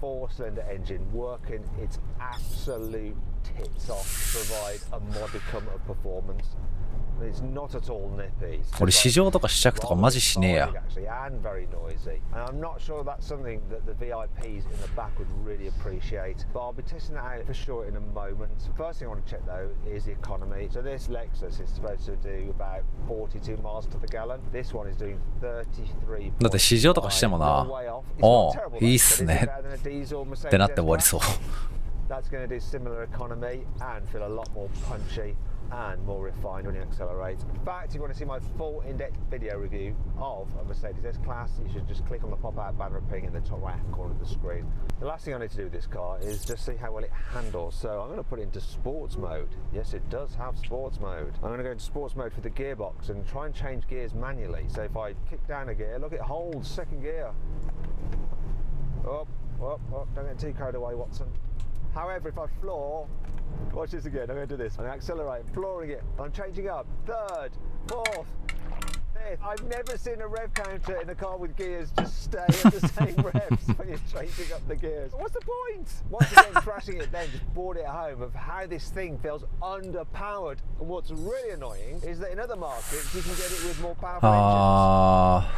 4-cylinder engine working its absolute tits off to provide a modicum of performance. It's not at all nippy. 俺試乗とか試着とかマジしねえや。 And very noisy. And I'm not sure that's something that the VIPs in the back would really appreciate. But I'll be testing that out for sure in a moment. First thing I want to check though is the economy. So this Lexus is supposed to do about 42 miles to the gallon. This one is doing 33. だって試乗とかしてもな、おういいっすねってなって終わりそう。 That's going to do similar economy and feel a lot more punchy and more refined when you accelerate. In fact, if you want to see my full in-depth video review of a Mercedes S-Class, you should just click on the pop-out banner ping in the top right-hand corner of the screen. The last thing I need to do with this car is just see how well it handles. So I'm going to put it into sports mode. Yes, it does have sports mode. I'm going to go into sports mode for the gearbox and try and change gears manually. So if I kick down a gear, look, it holds second gear. Up, up, up. Don't get too carried away, Watson. However, if I floor, watch this again, I'm going to do this. I'm going to accelerate, flooring it. I'm changing up. Third, fourth, fifth. I've never seen a rev counter in a car with gears just stay at the same revs when you're changing up the gears. What's the point? Once again, crashing it then just brought it home of how this thing feels underpowered. And what's really annoying is that in other markets, you can get it with more powerful engines.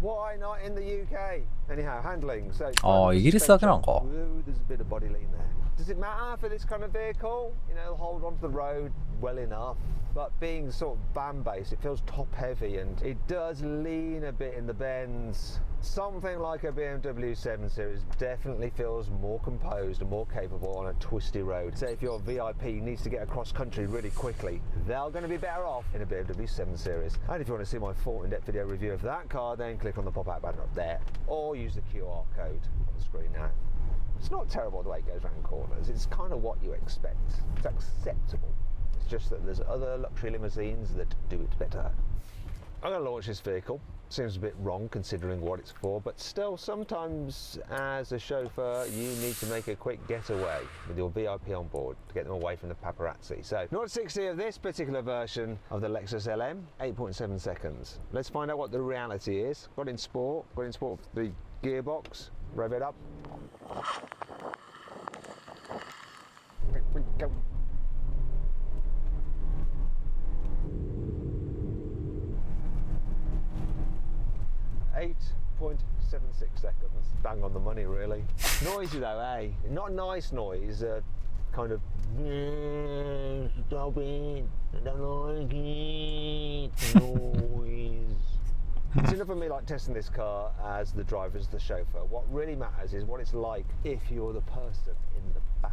Why not in the UK? Anyhow, handling. So Oh, イギリスだけなのか。 Ooh, there's a bit of body lean there. Does it matter for this kind of vehicle? You know, hold onto the road well enough. But being sort of van-based, it feels top-heavy and it does lean a bit in the bends. Something like a BMW 7 Series definitely feels more composed and more capable on a twisty road. So if your VIP needs to get across country really quickly, they're going to be better off in a BMW 7 Series. And if you want to see my full in-depth video review of that car, then click on the pop-out banner up there or use the QR code on the screen now. It's not terrible the way it goes around corners. It's kind of what you expect. It's acceptable. It's just that there's other luxury limousines that do it better. I'm going to launch this vehicle. Seems a bit wrong considering what it's for, but still sometimes as a chauffeur you need to make a quick getaway with your VIP on board to get them away from the paparazzi. So 0-60 of this particular version of the Lexus LM, 8.7 seconds. Let's find out what the reality is. Got in sport the gearbox, rev it up. Go. 8.76 seconds. Bang on the money, really. Noisy though, eh? Not a nice noise, kind of stop it, I don't like it, noise. It's enough of me like testing this car as the driver, as the chauffeur. What really matters is what it's like if you're the person in the back.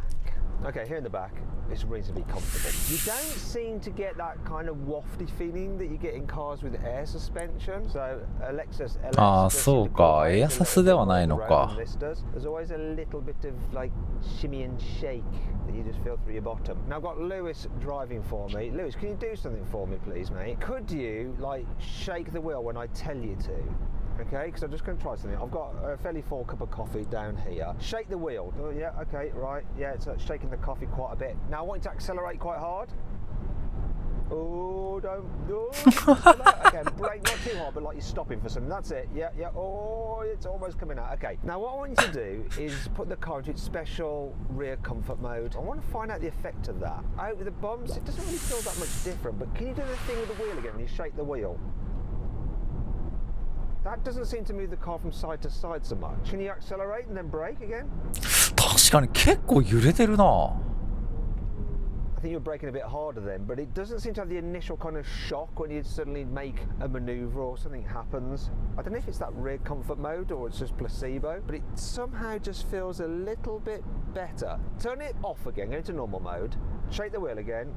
Okay, here in the back, it's reasonably comfortable. You don't seem to get that kind of wafty feeling that you get in cars with air suspension. So a Lexus LS ああ、そうか。エアサスではないのか。 There's always a little bit of like shimmy and shake that you just feel through your bottom. Now I've got Lewis driving for me. Lewis, can you do something for me, please, mate? Could you like shake the wheel when I tell you to? Okay, because I'm just going to try something. I've got a fairly full cup of coffee down here. Shake the wheel. Oh, yeah, okay, right. Yeah, it's shaking the coffee quite a bit. Now I want you to accelerate quite hard. Oh, don't. Oh, okay, brake not too hard, but like you're stopping for something. That's it. Yeah, yeah. Oh, it's almost coming out. Okay. Now what I want you to do is put the car into its special rear comfort mode. I want to find out the effect of that. Out with the bumps, it doesn't really feel that much different. But can you do the thing with the wheel again when you shake the wheel? That doesn't seem to move the car from side to side so much. Can you accelerate and then brake again? 確かに結構揺れてるな。 I think you're braking a bit harder then, but it doesn't seem to have the initial kind of shock when you suddenly make a maneuver or something happens. I don't know if it's that rear comfort mode or it's just placebo, but it somehow just feels a little bit better. Turn it off again, go into normal mode, shake the wheel again.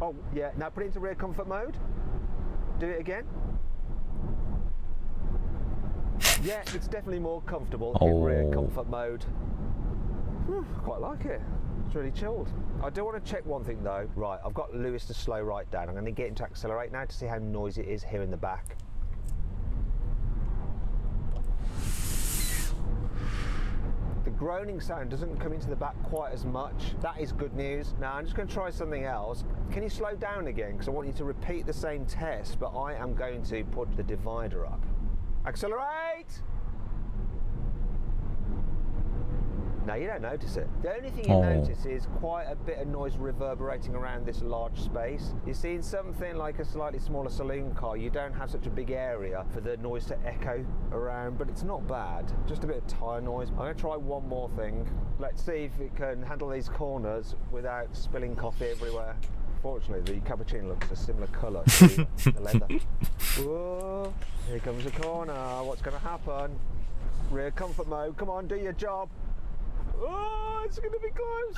Oh yeah, now put it into rear comfort mode. Do it again. Yeah, it's definitely more comfortable in rear comfort mode. Quite like it. It's really chilled. I do want to check one thing though. Right, I've got Lewis to slow right down. I'm going to get him to accelerate now to see how noisy it is here in the back. The groaning sound doesn't come into the back quite as much. That is good news. Now I'm just going to try something else. Can you slow down again? Because I want you to repeat the same test, but I am going to put the divider up. Accelerate! No, you don't notice it. The only thing you Oh. notice is quite a bit of noise reverberating around this large space. You see, in something like a slightly smaller saloon car, you don't have such a big area for the noise to echo around, but it's not bad. Just a bit of tyre noise. I'm going to try one more thing. Let's see if it can handle these corners without spilling coffee everywhere. Fortunately, the cappuccino looks a similar colour to the leather. Whoa, here comes a corner. What's going to happen? Rear comfort mode. Come on, do your job. Oh, it's going to be close.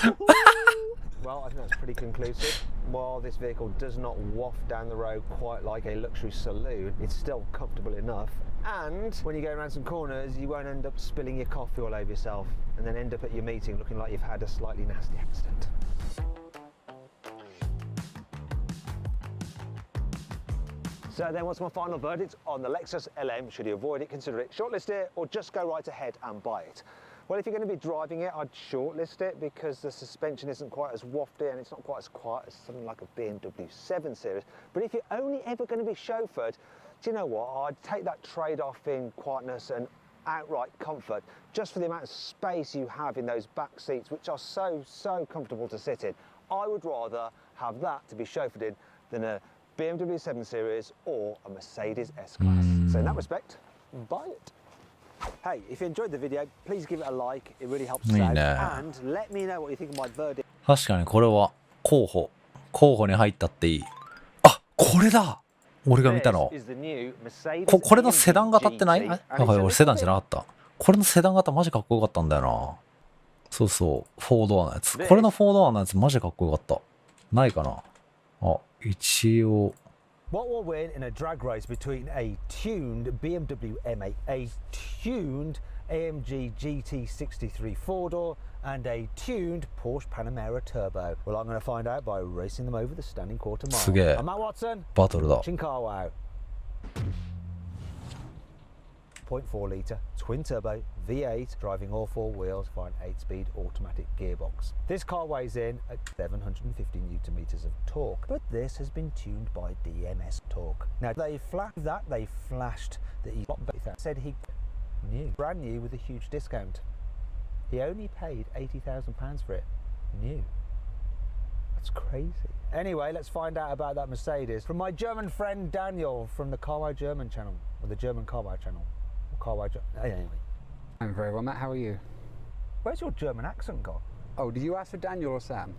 Oh. Well, I think that's pretty conclusive. While this vehicle does not waft down the road quite like a luxury saloon, it's still comfortable enough. And when you go around some corners, you won't end up spilling your coffee all over yourself and then end up at your meeting looking like you've had a slightly nasty accident. So then what's my final verdict on the Lexus LM? Should you avoid it, consider it, shortlist it, or just go right ahead and buy it? Well, if you're going to be driving it, I'd shortlist it because the suspension isn't quite as wafty and it's not quite as quiet as something like a BMW 7 Series. But if you're only ever going to be chauffeured, do you know what? I'd take that trade-off in quietness and outright comfort just for the amount of space you have in those back seats, which are so comfortable to sit in. I would rather have that to be chauffeured in than a BMW 7 Series or a Mercedes S-Class. So in that respect, buy it. Hey, if you enjoyed the video, please give it a like. It really helps us out. And let me know what you think of my verdict. 確かにこれは候補に入ったっていい。あ、これだ。俺が見たの。これのセダン型ってない？俺セダンじゃなかった。これのセダン型マジかっこよかったんだよな。そうそう、4ドアのやつ。これの4ドアのやつマジかっこよかった。ないかな。あ、一応。What will win in a drag race between a tuned BMW M8, a tuned AMG GT63 4-door and a tuned Porsche Panamera Turbo? Well, I'm going to find out by racing them over the standing quarter mile. すげえ。 I'm Matt Watson. バトルだ。 Watching Car Wow. 0.4 litre twin turbo V8 driving all four wheels via an 8-speed automatic gearbox. This car weighs in at 750 newton meters of torque, but this has been tuned by DMS torque. Now they flashed that he said he new, brand new with a huge discount. He only paid £80,000 for it, new. That's crazy. Anyway, let's find out about that Mercedes from my German friend Daniel from the Car Wow German channel, or the German Car Wow channel. Anyway. I'm very well, Matt. How are you? Where's your German accent gone? Oh, did you ask for Daniel or Sam?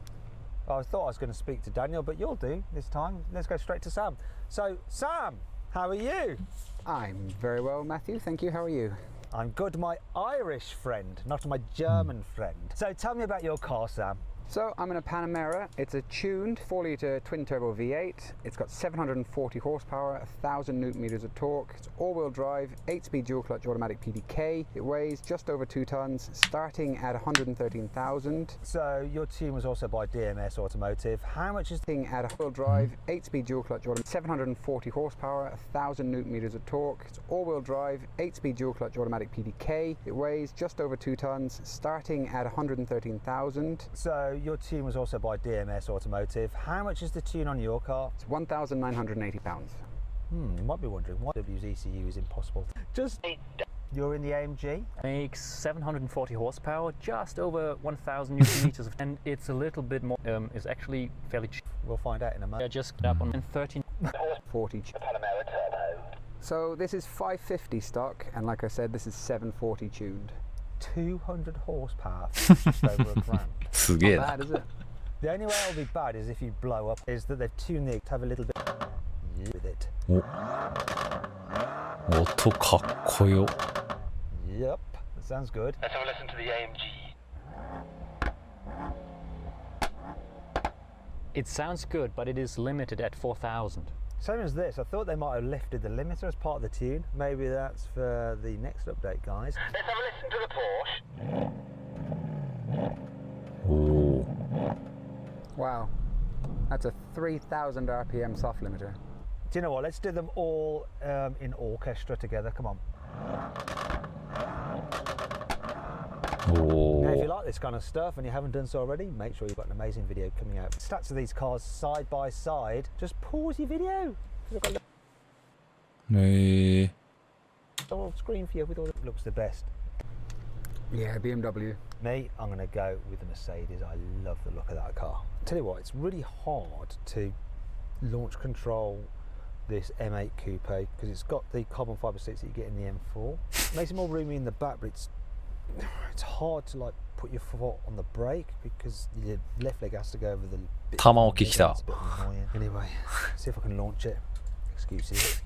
I thought I was going to speak to Daniel, but you'll do this time. Let's go straight to Sam. So, Sam, how are you? I'm very well, Matthew. Thank you. How are you? I'm good, my Irish friend, not my German friend. So tell me about your car, Sam. So I'm in a Panamera. It's a tuned 4-litre twin-turbo V8. It's got 740 horsepower, 1,000 newton meters of torque. It's all-wheel drive, 8-speed dual-clutch automatic PDK. It weighs just over 2 tons, starting at 113,000. So your tune was also by DMS Automotive. How much is Starting at a wheel drive, 8-speed dual-clutch automatic, 740 horsepower, 1,000 newton meters of torque. It's all-wheel drive, 8-speed dual-clutch automatic PDK. It weighs just over 2 tons, starting at 113,000. So your tune was also by DMS Automotive. How much is the tune on your car? It's £1,980. You might be wondering why W's ECU is impossible. Just you're in the AMG. Makes 740 horsepower, just over 1,000 newton meters, and it's a little bit more. It's actually fairly cheap. We'll find out in a I moment. just got up on 13. 40. So this is 550 stock, and like I said, this is 740 tuned. 200 horsepower, just over a grand. すげえ Not な。 bad, is it? The only way it'll be bad is if you blow up, is that they've tuned it to have a little bit with it. お、音かっこよ。 Yep, that sounds good. Let's have a listen to the AMG. It sounds good, but it is limited at 4,000. Same as this. I thought they might have lifted the limiter as part of the tune. Maybe that's for the next update, guys. Let's have a listen to the Porsche. おお。 Wow, that's a 3,000 RPM soft limiter. Do you know what? Let's do them all in orchestra together. Come on. お Now, if you お。 like this kind of stuff and you haven't done so already, make sure you've got an amazing video coming out. Stats of these cars side by side. Just pause your video. I've got a へえ。 little screen for you with all. Looks the best. Yeah, BMW. Me, I'm going to go with the Mercedes. I love the look of that car. Tell you what, it's really hard to launch control this M8 coupe because it's got the carbon fibre seats that you get in the M4. It makes it more roomy in the back, but it's hard to like put your foot on the brake because your left leg has to go over the bit. 玉置きた。 It's a bit annoying. Anyway, see if I can launch it. Excuses.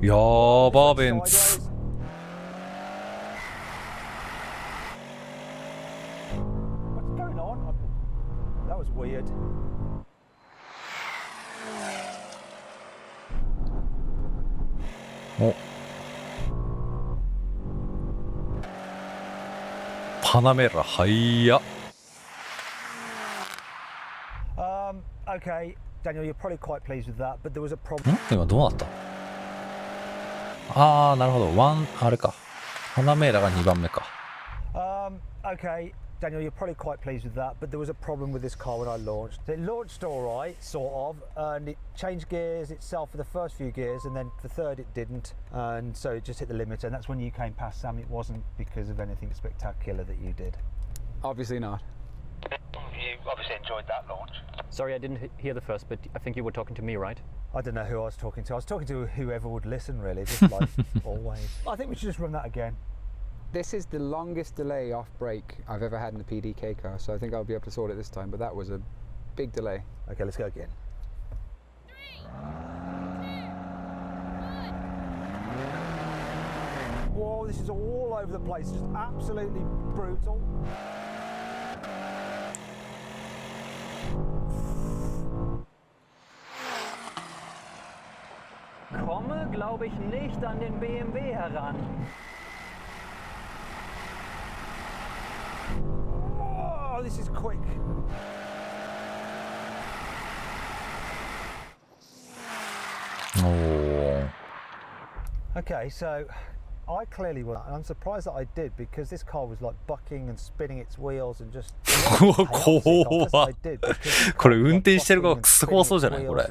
やーばベンツ。 Sideways. What's going on? That was weird. Oh. パナメラ速っ。 Okay, Daniel, you're probably quite pleased with that, but there was a problem. 今どうなった？あーなるほど。あれか。パナメラが2番目か。 Okay, Daniel, you're probably quite pleased with that, but there was a problem with this car when I launched. It launched all right, sort of, and it changed gears itself for the first few gears, and then the third it didn't, and so it just hit the limiter, and that's when you came past, Sam. It wasn't because of anything spectacular that you did. Obviously not. You obviously enjoyed that launch. Sorry, I didn't hear the first, but I think you were talking to me, right? I don't know who I was talking to. I was talking to whoever would listen, really, just like always. I think we should just run that again. This is the longest delay off brake I've ever had in a PDK car, so I think I'll be able to sort it this time, but that was a big delay. Okay, let's go again. Whoa, this is all over the place, just absolutely brutal. Komme, glaube ich, nicht an den BMW heran. Oh, this is quick. Oh. Okay, so I clearly was, and I'm surprised that I did because this car was like bucking and spinning its wheels and just 怖っ。これ運転してる側クソ怖そうじゃないこれ。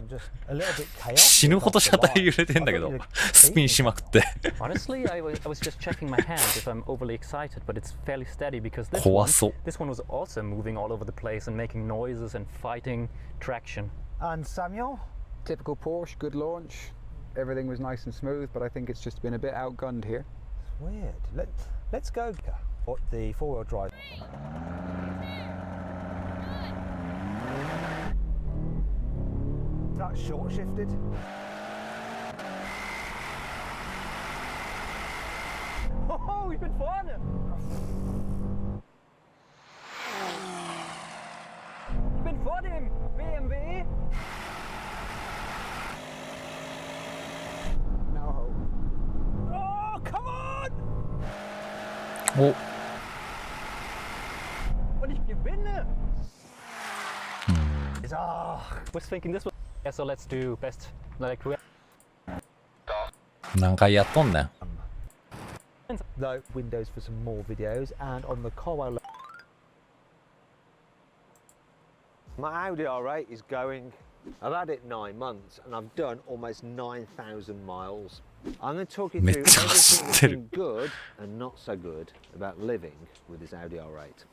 死ぬほど車体揺れてんだけど、スピンしまくって。 Honestly, I was just checking my hand if I'm overly excited, but it's fairly steady because this 怖そう。 one was also moving all over the place and making noises and fighting traction. And Samuel? Typical Porsche, good launch. Everything was nice and smooth, but I think it's just been a bit outgunned here. It's weird. Let's go. What the four-wheel drive? That short shifted. Oh, ich bin vorne! Ich bin vor dem BMW! No hope. Oh, come on! お。 Und ich gewinne! Ah, Was thinking this was. Yeah, so let's do best. Like,何回やっとんねん。 though Windows for some more videos and on the Carwell. My Audi R8 is going. I've had it 9 months and I've done almost 9,000 miles. I'm going to talk you through everything that's been good and not so good about living with this Audi R8.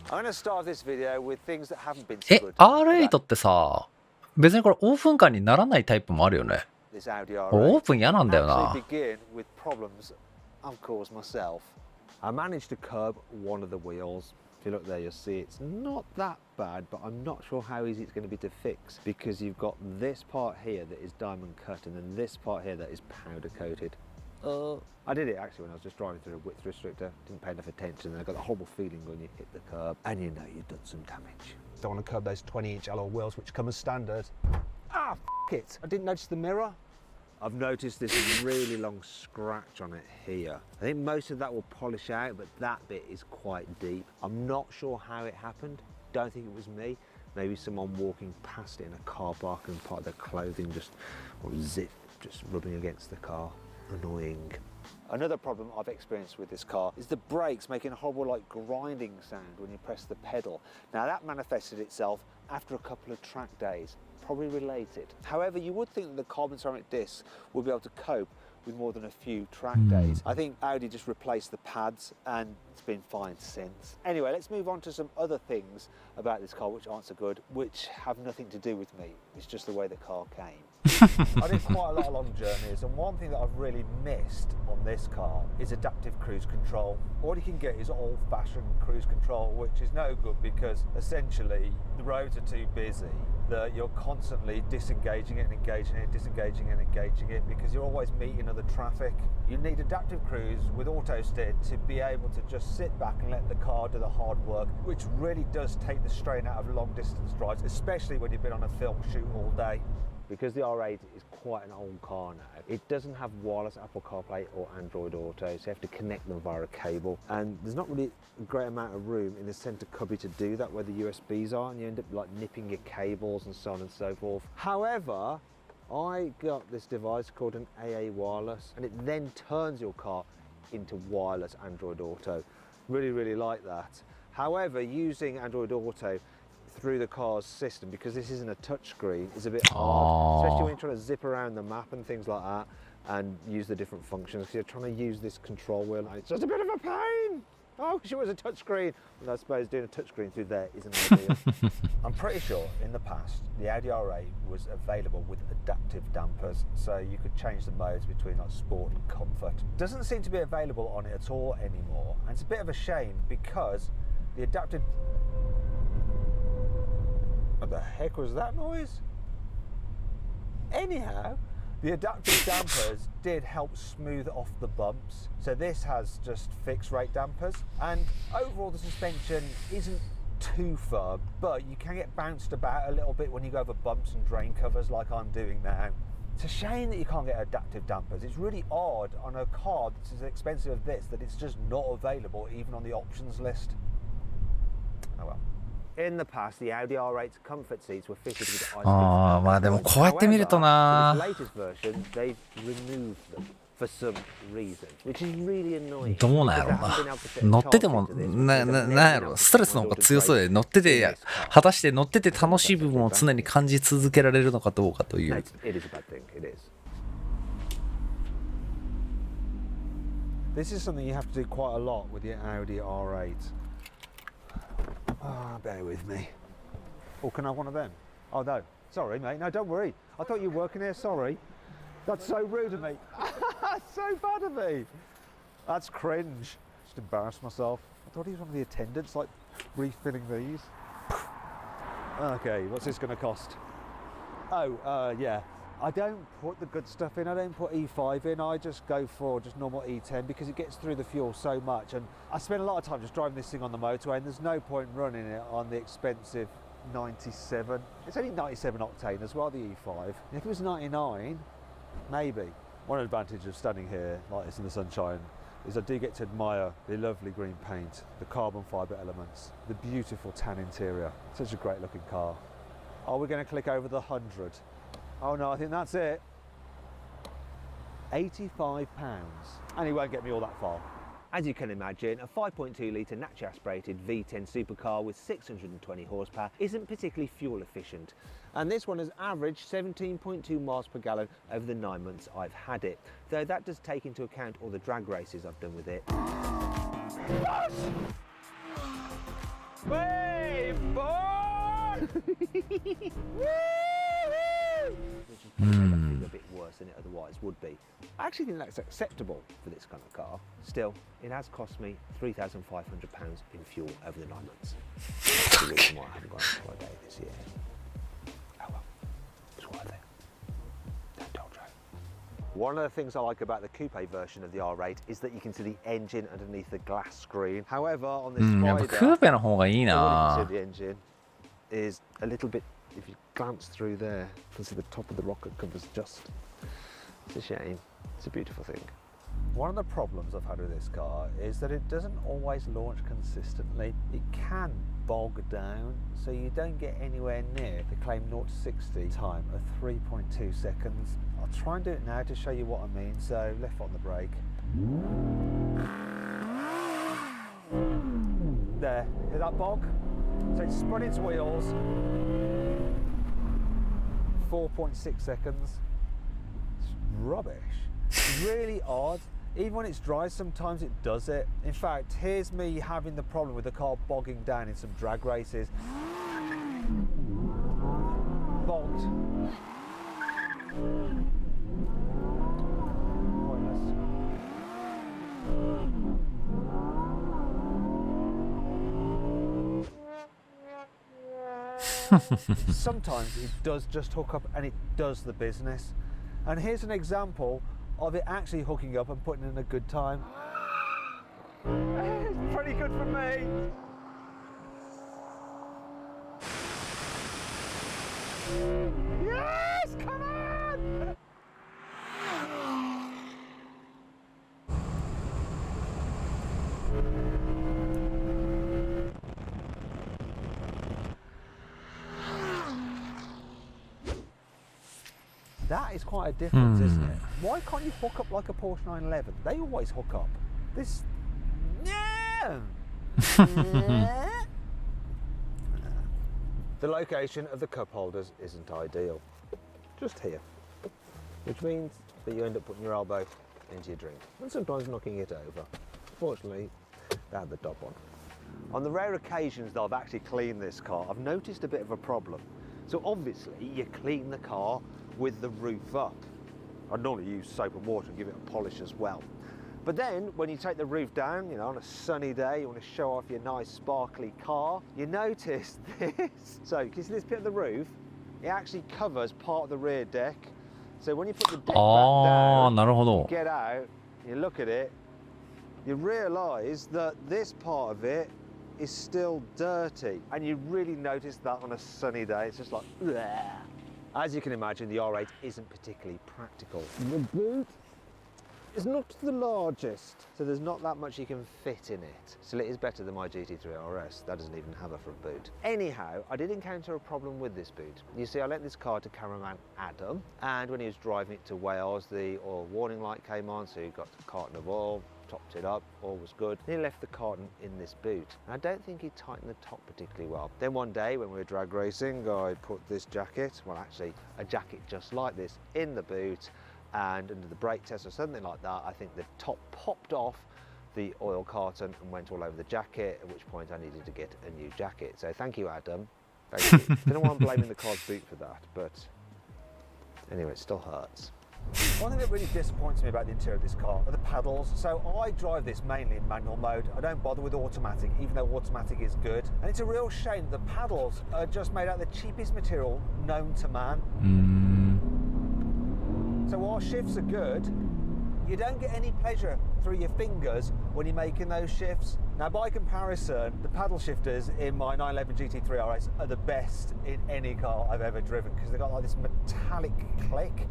I'm going to start this video with things that haven't been so good. R8 ってさ、別にこれオープンカーにならないタイプもあるよね。 This Audi R8. オープン嫌なんだよな。 Actually begin with problems I've caused myself. I managed to curb one of the wheels. If you look there, you'll see it's not that bad, but I'm not sure how easy it's going to be to fix because you've got this part here that is diamond cut and then this part here that is powder coated. I did it actually when I was just driving through a width restrictor, didn't pay enough attention, and I got a horrible feeling when you hit the curb and you know you've done some damage. Don't want to curb those 20-inch alloy wheels which come as standard. Ah, f it! I didn't notice the mirror. I've noticed this really long scratch on it here. I think most of that will polish out, but that bit is quite deep. I'm not sure how it happened. Don't think it was me. Maybe someone walking past it in a car park and part of their clothing just, or zip, just rubbing against the car. Annoying. Another problem I've experienced with this car is the brakes making a horrible like grinding sound when you press the pedal. Now that manifested itself after a couple of track days, probably related. However, you would think that the carbon ceramic discs would be able to cope with more than a few track days. I think Audi just replaced the pads and it's been fine since. Anyway, let's move on to some other things about this car which aren't so good, which have nothing to do with me. It's just the way the car came. I did quite a lot of long journeys, and one thing that I've really missed on this car is adaptive cruise control. All you can get is old-fashioned cruise control, which is no good because essentially the roads are too busy that you're constantly disengaging it and engaging it, disengaging and engaging it, because you're always meeting other traffic. You need adaptive cruise with auto steer to be able to just sit back and let the car do the hard work, which really does take the strain out of long distance drives, especially when you've been on a film shoot all day. Because the R8 is quite an old car now, it doesn't have wireless Apple CarPlay or Android Auto, so you have to connect them via a cable. And there's not really a great amount of room in the centre cubby to do that where the USBs are, and you end up like nipping your cables and so on and so forth. However, I got this device called an AA Wireless, and it then turns your car into wireless Android Auto. Really like that. However, using Android Auto through the car's system, because this isn't a touchscreen, is a bit hard, especially when you're trying to zip around the map and things like that and use the different functions. So you're trying to use this control wheel, and it's just a bit of a pain. Oh, I wish it was a touchscreen. And I suppose doing a touchscreen through there isn't ideal. I'm pretty sure in the past the Audi R8 was available with adaptive dampers, so you could change the modes between like sport and comfort. Doesn't seem to be available on it at all anymore, and it's a bit of a shame because the adaptive... What the heck was that noise? Anyhow, the adaptive dampers did help smooth off the bumps. So this has just fixed rate dampers, and overall the suspension isn't too firm, but you can get bounced about a little bit when you go over bumps and drain covers like I'm doing now. It's a shame that you can't get adaptive dampers. It's really odd on a car that's as expensive as this that it's just not available even on the options list. Oh well. In the past, the Audi R8's comfort seats were fitted with ice. まあでもこうやって見るとな。 However, for this latest version, they've removed them for some reason, which is really annoying. どうなんやろうな。乗っててもなんやろ、ストレスの方が強そうで、乗ってて果たして乗ってて楽しい部分を常に感じ続けられるのかどうかという。 It is a bad thing. It is. This is something you have to do quite a lot with the Audi R8. Ah, bear with me. Oh, can I have one of them? Oh no, sorry mate, no don't worry. I thought you were working here, sorry. That's so rude of me. That's so bad of me. That's cringe. Just embarrassed myself. I thought he was one of the attendants, like refilling these. Okay, what's this going to cost? Oh, yeah. I don't put the good stuff in, I don't put E5 in, I just go for just normal E10 because it gets through the fuel so much, and I spend a lot of time just driving this thing on the motorway, and there's no point running it on the expensive 97. It's only 97 octane as well, the E5. If it was 99, maybe. One advantage of standing here like this in the sunshine is I do get to admire the lovely green paint, the carbon fibre elements, the beautiful tan interior. Such a great looking car. Are we going to click over the 100? Oh no, I think that's it. £85. And he won't get me all that far. As you can imagine, a 5.2 litre naturally aspirated V10 supercar with 620 horsepower isn't particularly fuel efficient. And this one has averaged 17.2 miles per gallon over the 9 months I've had it. Though that does take into account all the drag races I've done with it. Way, boy! Which is a bit worse than it otherwise would be. I actually think that's acceptable for this kind of car. Still, it has cost me £3,500 in fuel over the 9 months. That's the reason why I haven't gone on holiday this year. Oh well, it's worth it. Don't tell Joe. One of the things I like about the coupe version of the R8 is that you can see the engine underneath the glass screen. However, on this Spider, やっぱクーペの方がいいな。 the engine is a little bit. If you glance through there, you can see the top of the rocket covers just. It's a shame. It's a beautiful thing. One of the problems I've had with this car is that it doesn't always launch consistently. It can bog down, so you don't get anywhere near the claimed 0 to 60 time of 3.2 seconds. I'll try and do it now to show you what I mean. So left foot on the brake, There, hear that bog? So it's spun its wheels, 4.6 seconds. It's rubbish. It's really odd. Even when it's dry, sometimes it does it. In fact, here's me having the problem with the car bogging down in some drag races. Bogged. Pointless. Sometimes it does just hook up and it does the business. And here's an example of it actually hooking up and putting in a good time. It's pretty good for me. Yes, come on! That is quite a difference, isn't it? Why can't you hook up like a Porsche 911? They always hook up. This... No! The location of the cup holders isn't ideal. Just here. Which means that you end up putting your elbow into your drink and sometimes knocking it over. Fortunately, they had the top on. On the rare occasions that I've actually cleaned this car, I've noticed a bit of a problem. So obviously you clean the car with the roof up. I'd normally use soap and water and give it a polish as well. But then when you take the roof down, you know, on a sunny day, you want to show off your nice sparkly car, you notice this. So you can see this bit of the roof, it actually covers part of the rear deck. So when you put the deck back down, なるほど。 you get out, you look at it, you realise that this part of it is still dirty. And you really notice that on a sunny day. It's just like, bleh. As you can imagine, the R8 isn't particularly practical. The boot is not the largest, so there's not that much you can fit in it. Still, it is better than my GT3 RS. That doesn't even have a front boot. Anyhow, I did encounter a problem with this boot. You see, I lent this car to cameraman Adam, and when he was driving it to Wales, the oil warning light came on, so he got a carton of oil, topped it up, all was good. Then he left the carton in this boot. And I don't think he tightened the top particularly well. Then one day when we were drag racing, I put this jacket, well actually a jacket just like this, in the boot, and under the brake test or something like that, I think the top popped off the oil carton and went all over the jacket, at which point I needed to get a new jacket. So thank you, Adam. Thank you. I don't know why I'm blaming the car's boot for that, but anyway, it still hurts. One thing that really disappoints me about the interior of this car are the paddles. So I drive this mainly in manual mode. I don't bother with automatic, even though automatic is good. And it's a real shame the paddles are just made out of the cheapest material known to man. So while shifts are good, you don't get any pleasure through your fingers when you're making those shifts. Now by comparison, the paddle shifters in my 911 GT3 RS are the best in any car I've ever driven because they've got like this metallic click.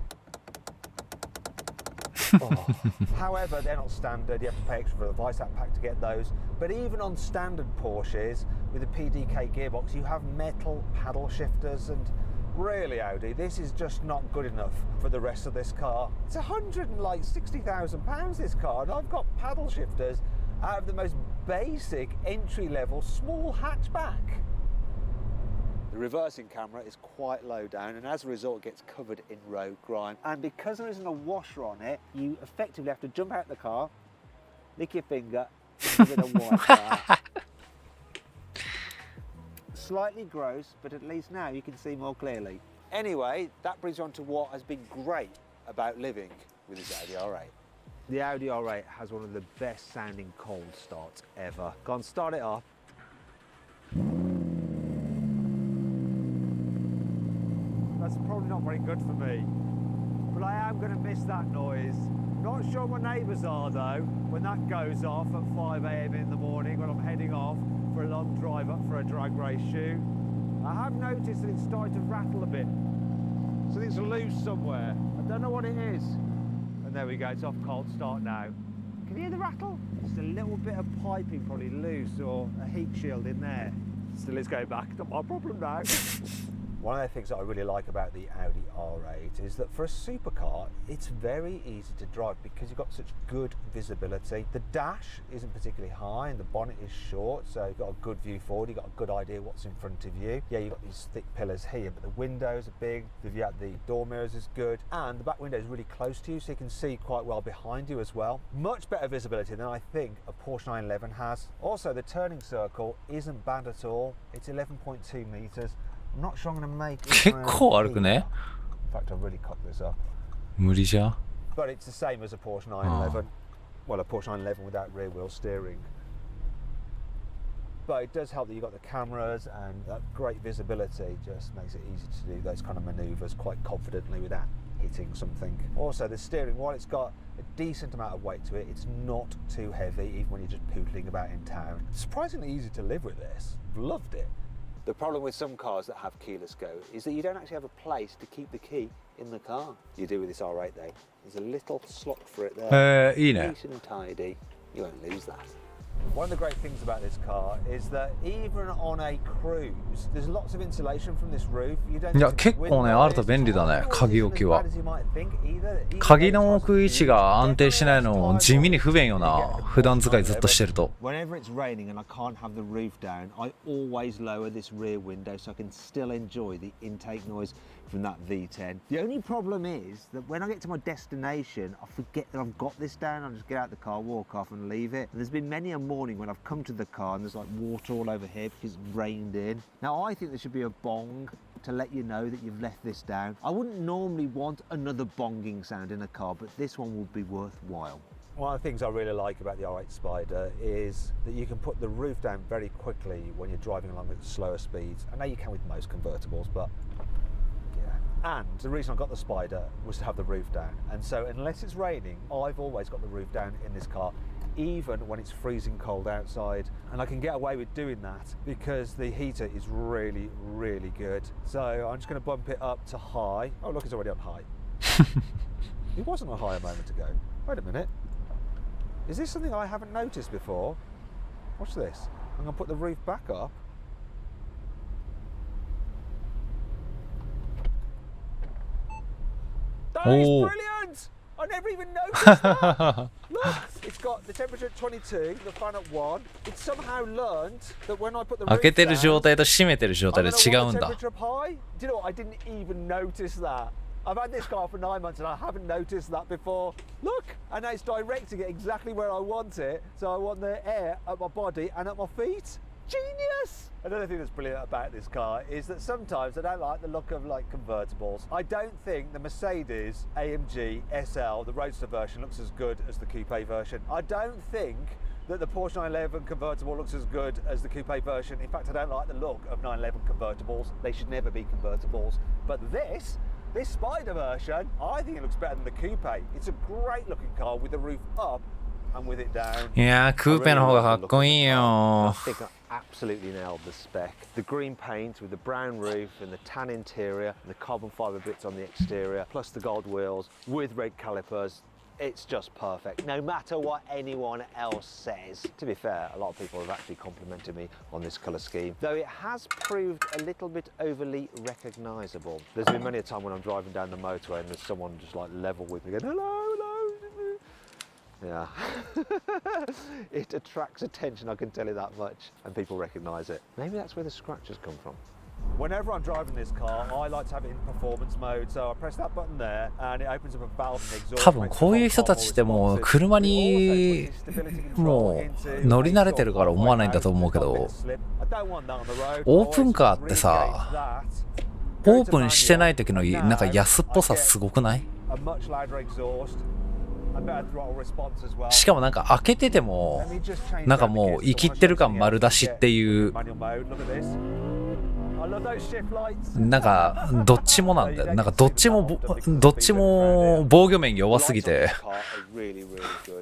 Oh. However, they're not standard. You have to pay extra for the ViceApp pack to get those. But even on standard Porsches with a PDK gearbox, you have metal paddle shifters. And really, Audi, this is just not good enough for the rest of this car. It's £160,000 this car, and I've got paddle shifters out of the most basic entry-level small hatchback. The reversing camera is quite low down, and as a result it gets covered in road grime. And because there isn't a washer on it, you effectively have to jump out the car, lick your finger, and give it a wipe. Slightly gross, but at least now you can see more clearly. Anyway, that brings on to what has been great about living with this Audi R8. The Audi R8 has one of the best sounding cold starts ever. Go on, start it up. That's probably not very good for me, but I am going to miss that noise. Not sure my neighbours are though, when that goes off at 5 AM in the morning when I'm heading off for a long drive up for a drag race shoot. I have noticed that it's starting to rattle a bit. Something's loose somewhere. I don't know what it is. And there we go, it's off cold start now. Can you hear the rattle? Just a little bit of piping probably loose or a heat shield in there. Still is going back, not my problem now. One of the things that I really like about the Audi R8 is that for a supercar, it's very easy to drive because you've got such good visibility. The dash isn't particularly high and the bonnet is short, so you've got a good view forward, you've got a good idea what's in front of you. Yeah, you've got these thick pillars here, but the windows are big, the view out the door mirrors is good, and the back window is really close to you, so you can see quite well behind you as well. Much better visibility than I think a Porsche 911 has. Also, the turning circle isn't bad at all. It's 11.2 meters. I'm not sure I'm going to make it. 結構歩くね。 In fact, I've really cocked this up. 無理じゃ。 But it's the same as a Porsche 911. Well, a Porsche 911 without rear wheel steering. But it does help that you've got the cameras and that great visibility just makes it easy to do those kind of maneuvers quite confidently without hitting something. Also, the steering, while it's got a decent amount of weight to it, it's not too heavy even when you're just pootling about in town. Surprisingly easy to live with this. Loved it. The problem with some cars that have keyless go is that you don't actually have a place to keep the key in the car. You do with this R8 though. There's a little slot for it there. いいね。 Nice and tidy. You won't lose that. One of the great things about this car is that even on a cruise, there's lots of insulation from this roof. You don't いや、結構ね、あると便利だね、鍵置きは。 鍵の置く位置が安定しないの地味に不便よな。普段使いずっとしてると。 Whenever it's raining and I can't have the roof down, I always lower this rear window so I can still enjoy the intake noise from that V10. The only problem is that when I get to my destination, I forget that I've got this down. I just get out the car, walk off and leave it. And there's been many a morning when I've come to the car and there's like water all over here because it's rained in. Now I think there should be a bong to let you know that you've left this down. I wouldn't normally want another bonging sound in a car, but this one would be worthwhile. One of the things I really like about the R8 Spider is that you can put the roof down very quickly when you're driving along at slower speeds. I know you can with most convertibles, but yeah. And the reason I got the Spider was to have the roof down. And so unless it's raining, I've always got the roof down in this car, even when it's freezing cold outside. And I can get away with doing that because the heater is really, really good. So I'm just going to bump it up to high. Oh, look, it's already on high. It wasn't on high a moment ago. Wait a minute. Is this something I haven't noticed before? Watch this. I'm going to put the roof back up. That is brilliant! I never even noticed that. Look, it's got the temperature at 22, the fan at 1. It's somehow learned that when I put the roof down, 開けてる状態と閉めてる状態で違うんだ。 Do you know what? I didn't even notice that. I've had this car for 9 months and I haven't noticed that before. Look, and now it's directing it exactly where I want it. So I want the air at my body and at my feet. Genius! Another thing that's brilliant about this car is that sometimes I don't like the look of like convertibles. I don't think the Mercedes AMG SL, the roadster version, looks as good as the coupe version. I don't think that the Porsche 911 convertible looks as good as the coupe version. In fact, I don't like the look of 911 convertibles. They should never be convertibles. But this Spider version, I think it looks better than the coupe. It's a great looking car with the roof up and with it down. いやー、クーペの方がかっこいいよ。 I think I absolutely nailed the spec. The green paint with the brown roof and the tan interior and the carbon fibre bits on the exterior, plus the gold wheels with red calipers. It's just perfect, no matter what anyone else says. To be fair, a lot of people have actually complimented me on this colour scheme, though it has proved a little bit overly recognisable. There's been many a time when I'm driving down the motorway and there's someone just like level with me going, hello, hello. Yeah. It attracts attention, I can tell you that much, and people recognise it. Maybe that's where the scratches come from. Whenever I'm driving this car, I like to have it in performance mode, so I press that button there and it opens up a valve in the exhaust. 多分こういう人たちってもう車にもう乗り慣れてるから思わないんだと思うけど、オープンカーってさ、オープンしてない時のなんか安っぽさすごくない？しかもなんか開けててもなんかもう生きってる感丸出しっていう、なんかどっちもなんだよ。なんかどっちも防御面弱すぎて。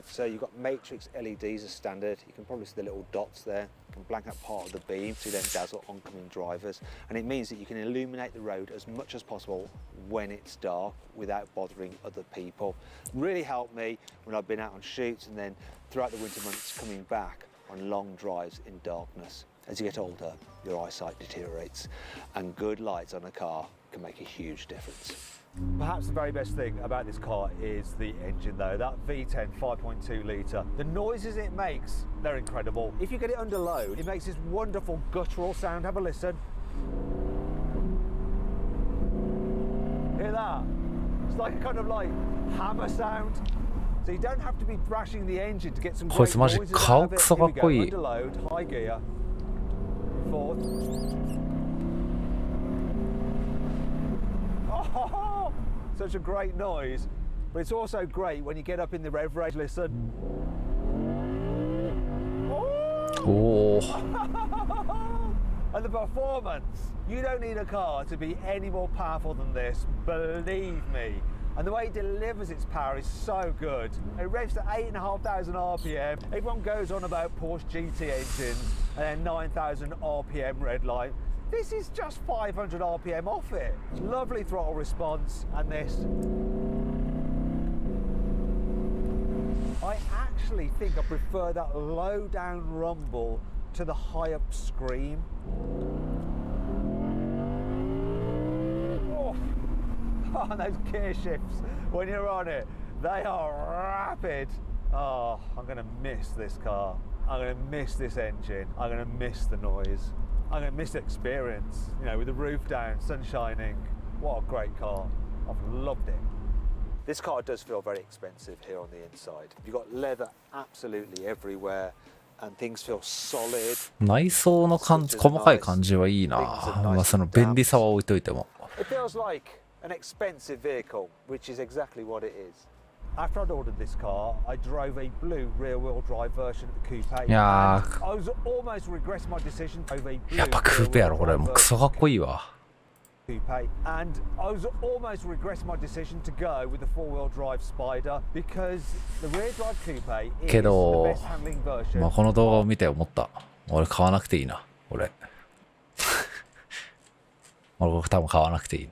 So you've got matrix LEDs as standard. You can probably see the little dots there. You can blank out part of the beam so you don't dazzle oncoming drivers. And it means that you can illuminate the road as much as possible when it's dark without bothering other people. Really helped me when I've been out on shoots and then throughout the winter months coming back on long drives in darkness. As you get older, your eyesight deteriorates, and good lights on a car can make a huge difference. Perhaps the very best thing about this car is the engine though, that V10 5.2 litre. The noises it makes, they're incredible. If you get it under load, it makes this wonderful guttural sound. Have a listen. Hear that? It's like a kind of like hammer sound. So you don't have to be thrashing the engine to get some great noises out of it. Here we go, under load, high gear, forward. Oh, such a great noise, but it's also great when you get up in the rev range. Listen. Oh. And the performance. You don't need a car to be any more powerful than this, believe me. And the way it delivers its power is so good. It revs to 8,500 RPM. Everyone goes on about Porsche GT engines and then 9,000 RPM red light. This is just 500 RPM off it. Lovely throttle response, and this. I actually think I prefer that low down rumble to the high up scream. Oh, and those gear shifts when you're on it, they are rapid. Oh, I'm gonna miss this car. I'm gonna miss this engine. I'm gonna miss the noise. I'm gonna miss the experience, you know, with the roof down, sun shining. What a great car. I've loved it. This car does feel very expensive here on the inside. You've got leather absolutely everywhere and things feel solid. 内装の感じ、細かい感じはいいな。まあその便利さは置いといても。It feels like an expensive vehicle, which is exactly what it is. After I'd ordered this car, I drove a blue rear-wheel drive version of the coupe. いや I was almost regretting my decision to over a blue やっぱクーペやろこれ。もうクソかっこいいわ。coupe, and I was almost regretting my decision to go with the four-wheel drive Spider because the rear-drive coupe is け the ど best handling version. まあこの動画を見て思った。俺買わなくていいな。俺多分買わなくていいな。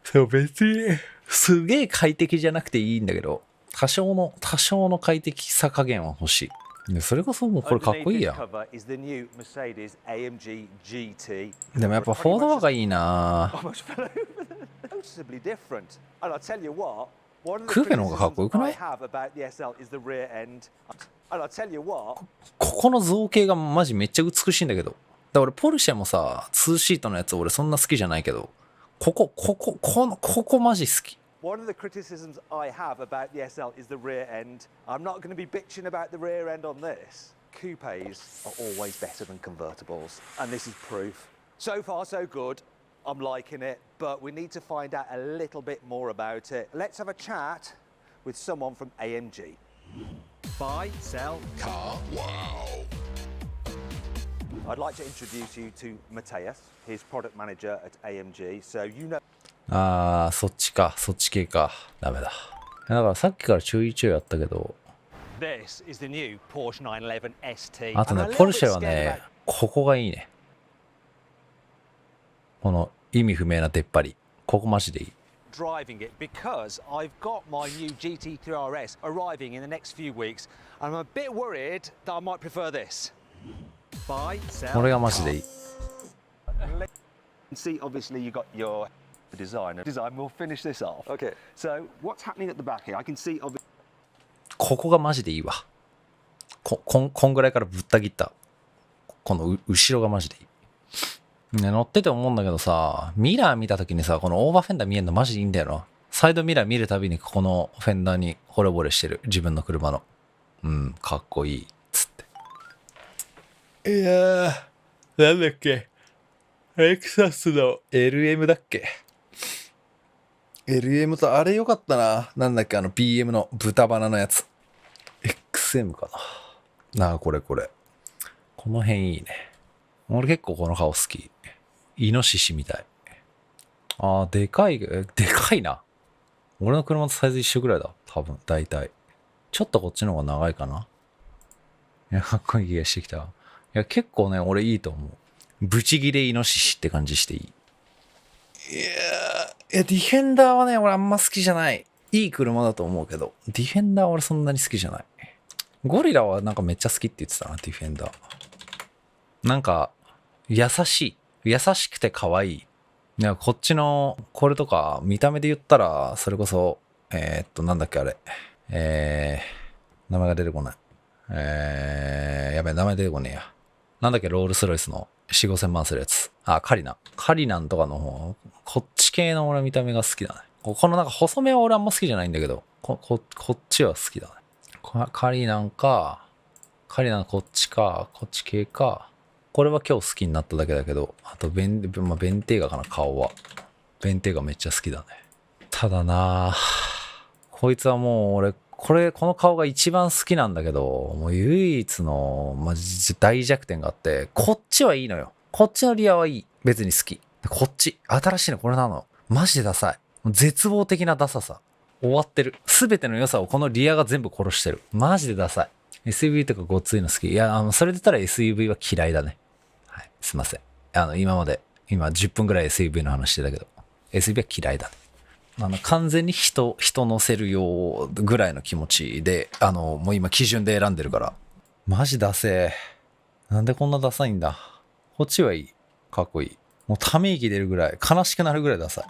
そう別にすげえ快適じゃなくていいんだけど、多少の快適さ加減は欲しい。でそれこそもうこれかっこいいやん。でもやっぱフォードバーがいいな。クーペの方がかっこよくない？ここの造形がマジめっちゃ美しいんだけど。だから俺ポルシェもさ、2シートのやつ俺そんな好きじゃないけど、ここマジ好き。One of the criticisms I have about the SL is the rear end. I'm not going to be bitching about the rear end on this. Coupes are always better than convertibles, and this is proof. So far, so good. I'm liking it, but we need to find out a little bit more about it. Let's have a chat with someone from AMG. Buy, sell, car. Wow. I'd like to introduce you to Matthias. He's product manager at AMG, so you know. ああ、そっちか、そっち系か。ダメだ。だからさっきから注意あったけど。This is the new Porsche 911 ST. あとね、ポルシェはね、ここがいいね。この意味不明な出っ張り。ここマジでいい。Driving it because I've got my new GT3 RS arriving in the next few weeks, and I'm a bit worried that I might prefer this. Buy, sell. これがマジでいい。See, obviously you got your design. We'll finish this off. Okay. So what's happening at the back here? I can see. ここがマジでいいわ。こんぐらいからぶった切った。この後ろがマジでいい。ね、乗ってて思うんだけどさ、ミラー見たときにさ、このオーバーフェンダー見えるのマジでいいんだよな。サイドミラー見るたびにここのフェンダーに惚れ惚れしてる。自分の車の。うん、かっこいい。つって。いやー、なんだっけ。レクサスの LM だっけ。LM とあれよかったな。なんだっけ、BM の豚バナのやつ。XM かな。なあ、これ。この辺いいね。俺結構この顔好き。イノシシみたい。ああ、でかいな。俺の車とサイズ一緒ぐらいだ。多分、大体。ちょっとこっちの方が長いかな。いや、かっこいい気がしてきた。いや、結構ね、俺いいと思う。ブチギレイノシシって感じしていい。いや、ディフェンダーはね、俺あんま好きじゃない。いい車だと思うけど、ディフェンダーは俺そんなに好きじゃない。ゴリラはなんかめっちゃ好きって言ってたな、ディフェンダー。なんか、優しくて可愛い。こっちの、これとか、見た目で言ったら、それこそ、なんだっけあれ。名前が出てこない。やべえ、名前出てこねえや。なんだっけ、ロールスロイスの4、5千万するやつ。あ、カリナンとかの方、こっち系の俺見た目が好きだね。このなんか細めは俺あんま好きじゃないんだけど、こっちは好きだね。カリナンこっち系か。これは今日好きになっただけだけど、あとベンテーガかな、顔は。ベンテーガめっちゃ好きだね。ただなぁ、こいつはもう俺、この顔が一番好きなんだけど、もう唯一の、大弱点があって、こっちはいいのよ。こっちのリアはいい。別に好き。こっち、新しいのこれなの。マジでダサい。絶望的なダサさ。終わってる。すべての良さをこのリアが全部殺してる。マジでダサい。SUV とかごっついの好き。いや、それで言ったら SUV は嫌いだね。はい。すいません。今10分ぐらい SUV の話してたけど、SUV は嫌いだね。完全に人乗せるよぐらいの気持ちで、もう今基準で選んでるから。マジダセー。なんでこんなダサいんだ。こっちはいい。かっこいい。もうため息出るぐらい、悲しくなるぐらいダサい。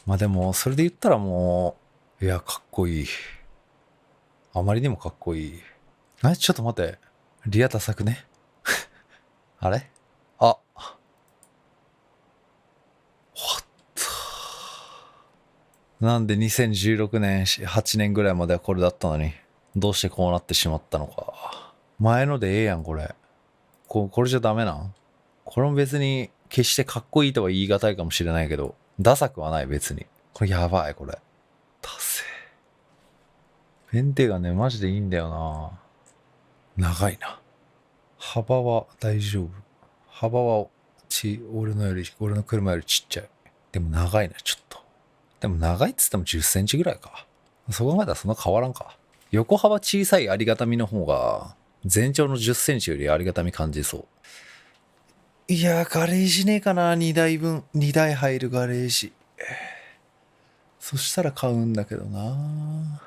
まあでも、それで言ったらもう、いや、かっこいい。あまりにもかっこいい。ちょっと待って。リアダサくねあれなんで2016年、8年ぐらいまではこれだったのに、どうしてこうなってしまったのか。前のでええやん、これ。これじゃダメなん？これも別に、決してかっこいいとは言い難いかもしれないけど、ダサくはない別に。これやばい、これ。ダセー。ベンテがね、マジでいいんだよな。長いな。幅は大丈夫。幅は、俺の車よりちっちゃい。でも長いな、ちょっと。でも長いっつっても10センチぐらいか。そう考えたらそんな変わらんか。横幅小さいありがたみの方が、全長の10センチよりありがたみ感じそう。いやー、ガレージねえかな、2台分。2台入るガレージ。そしたら買うんだけどな。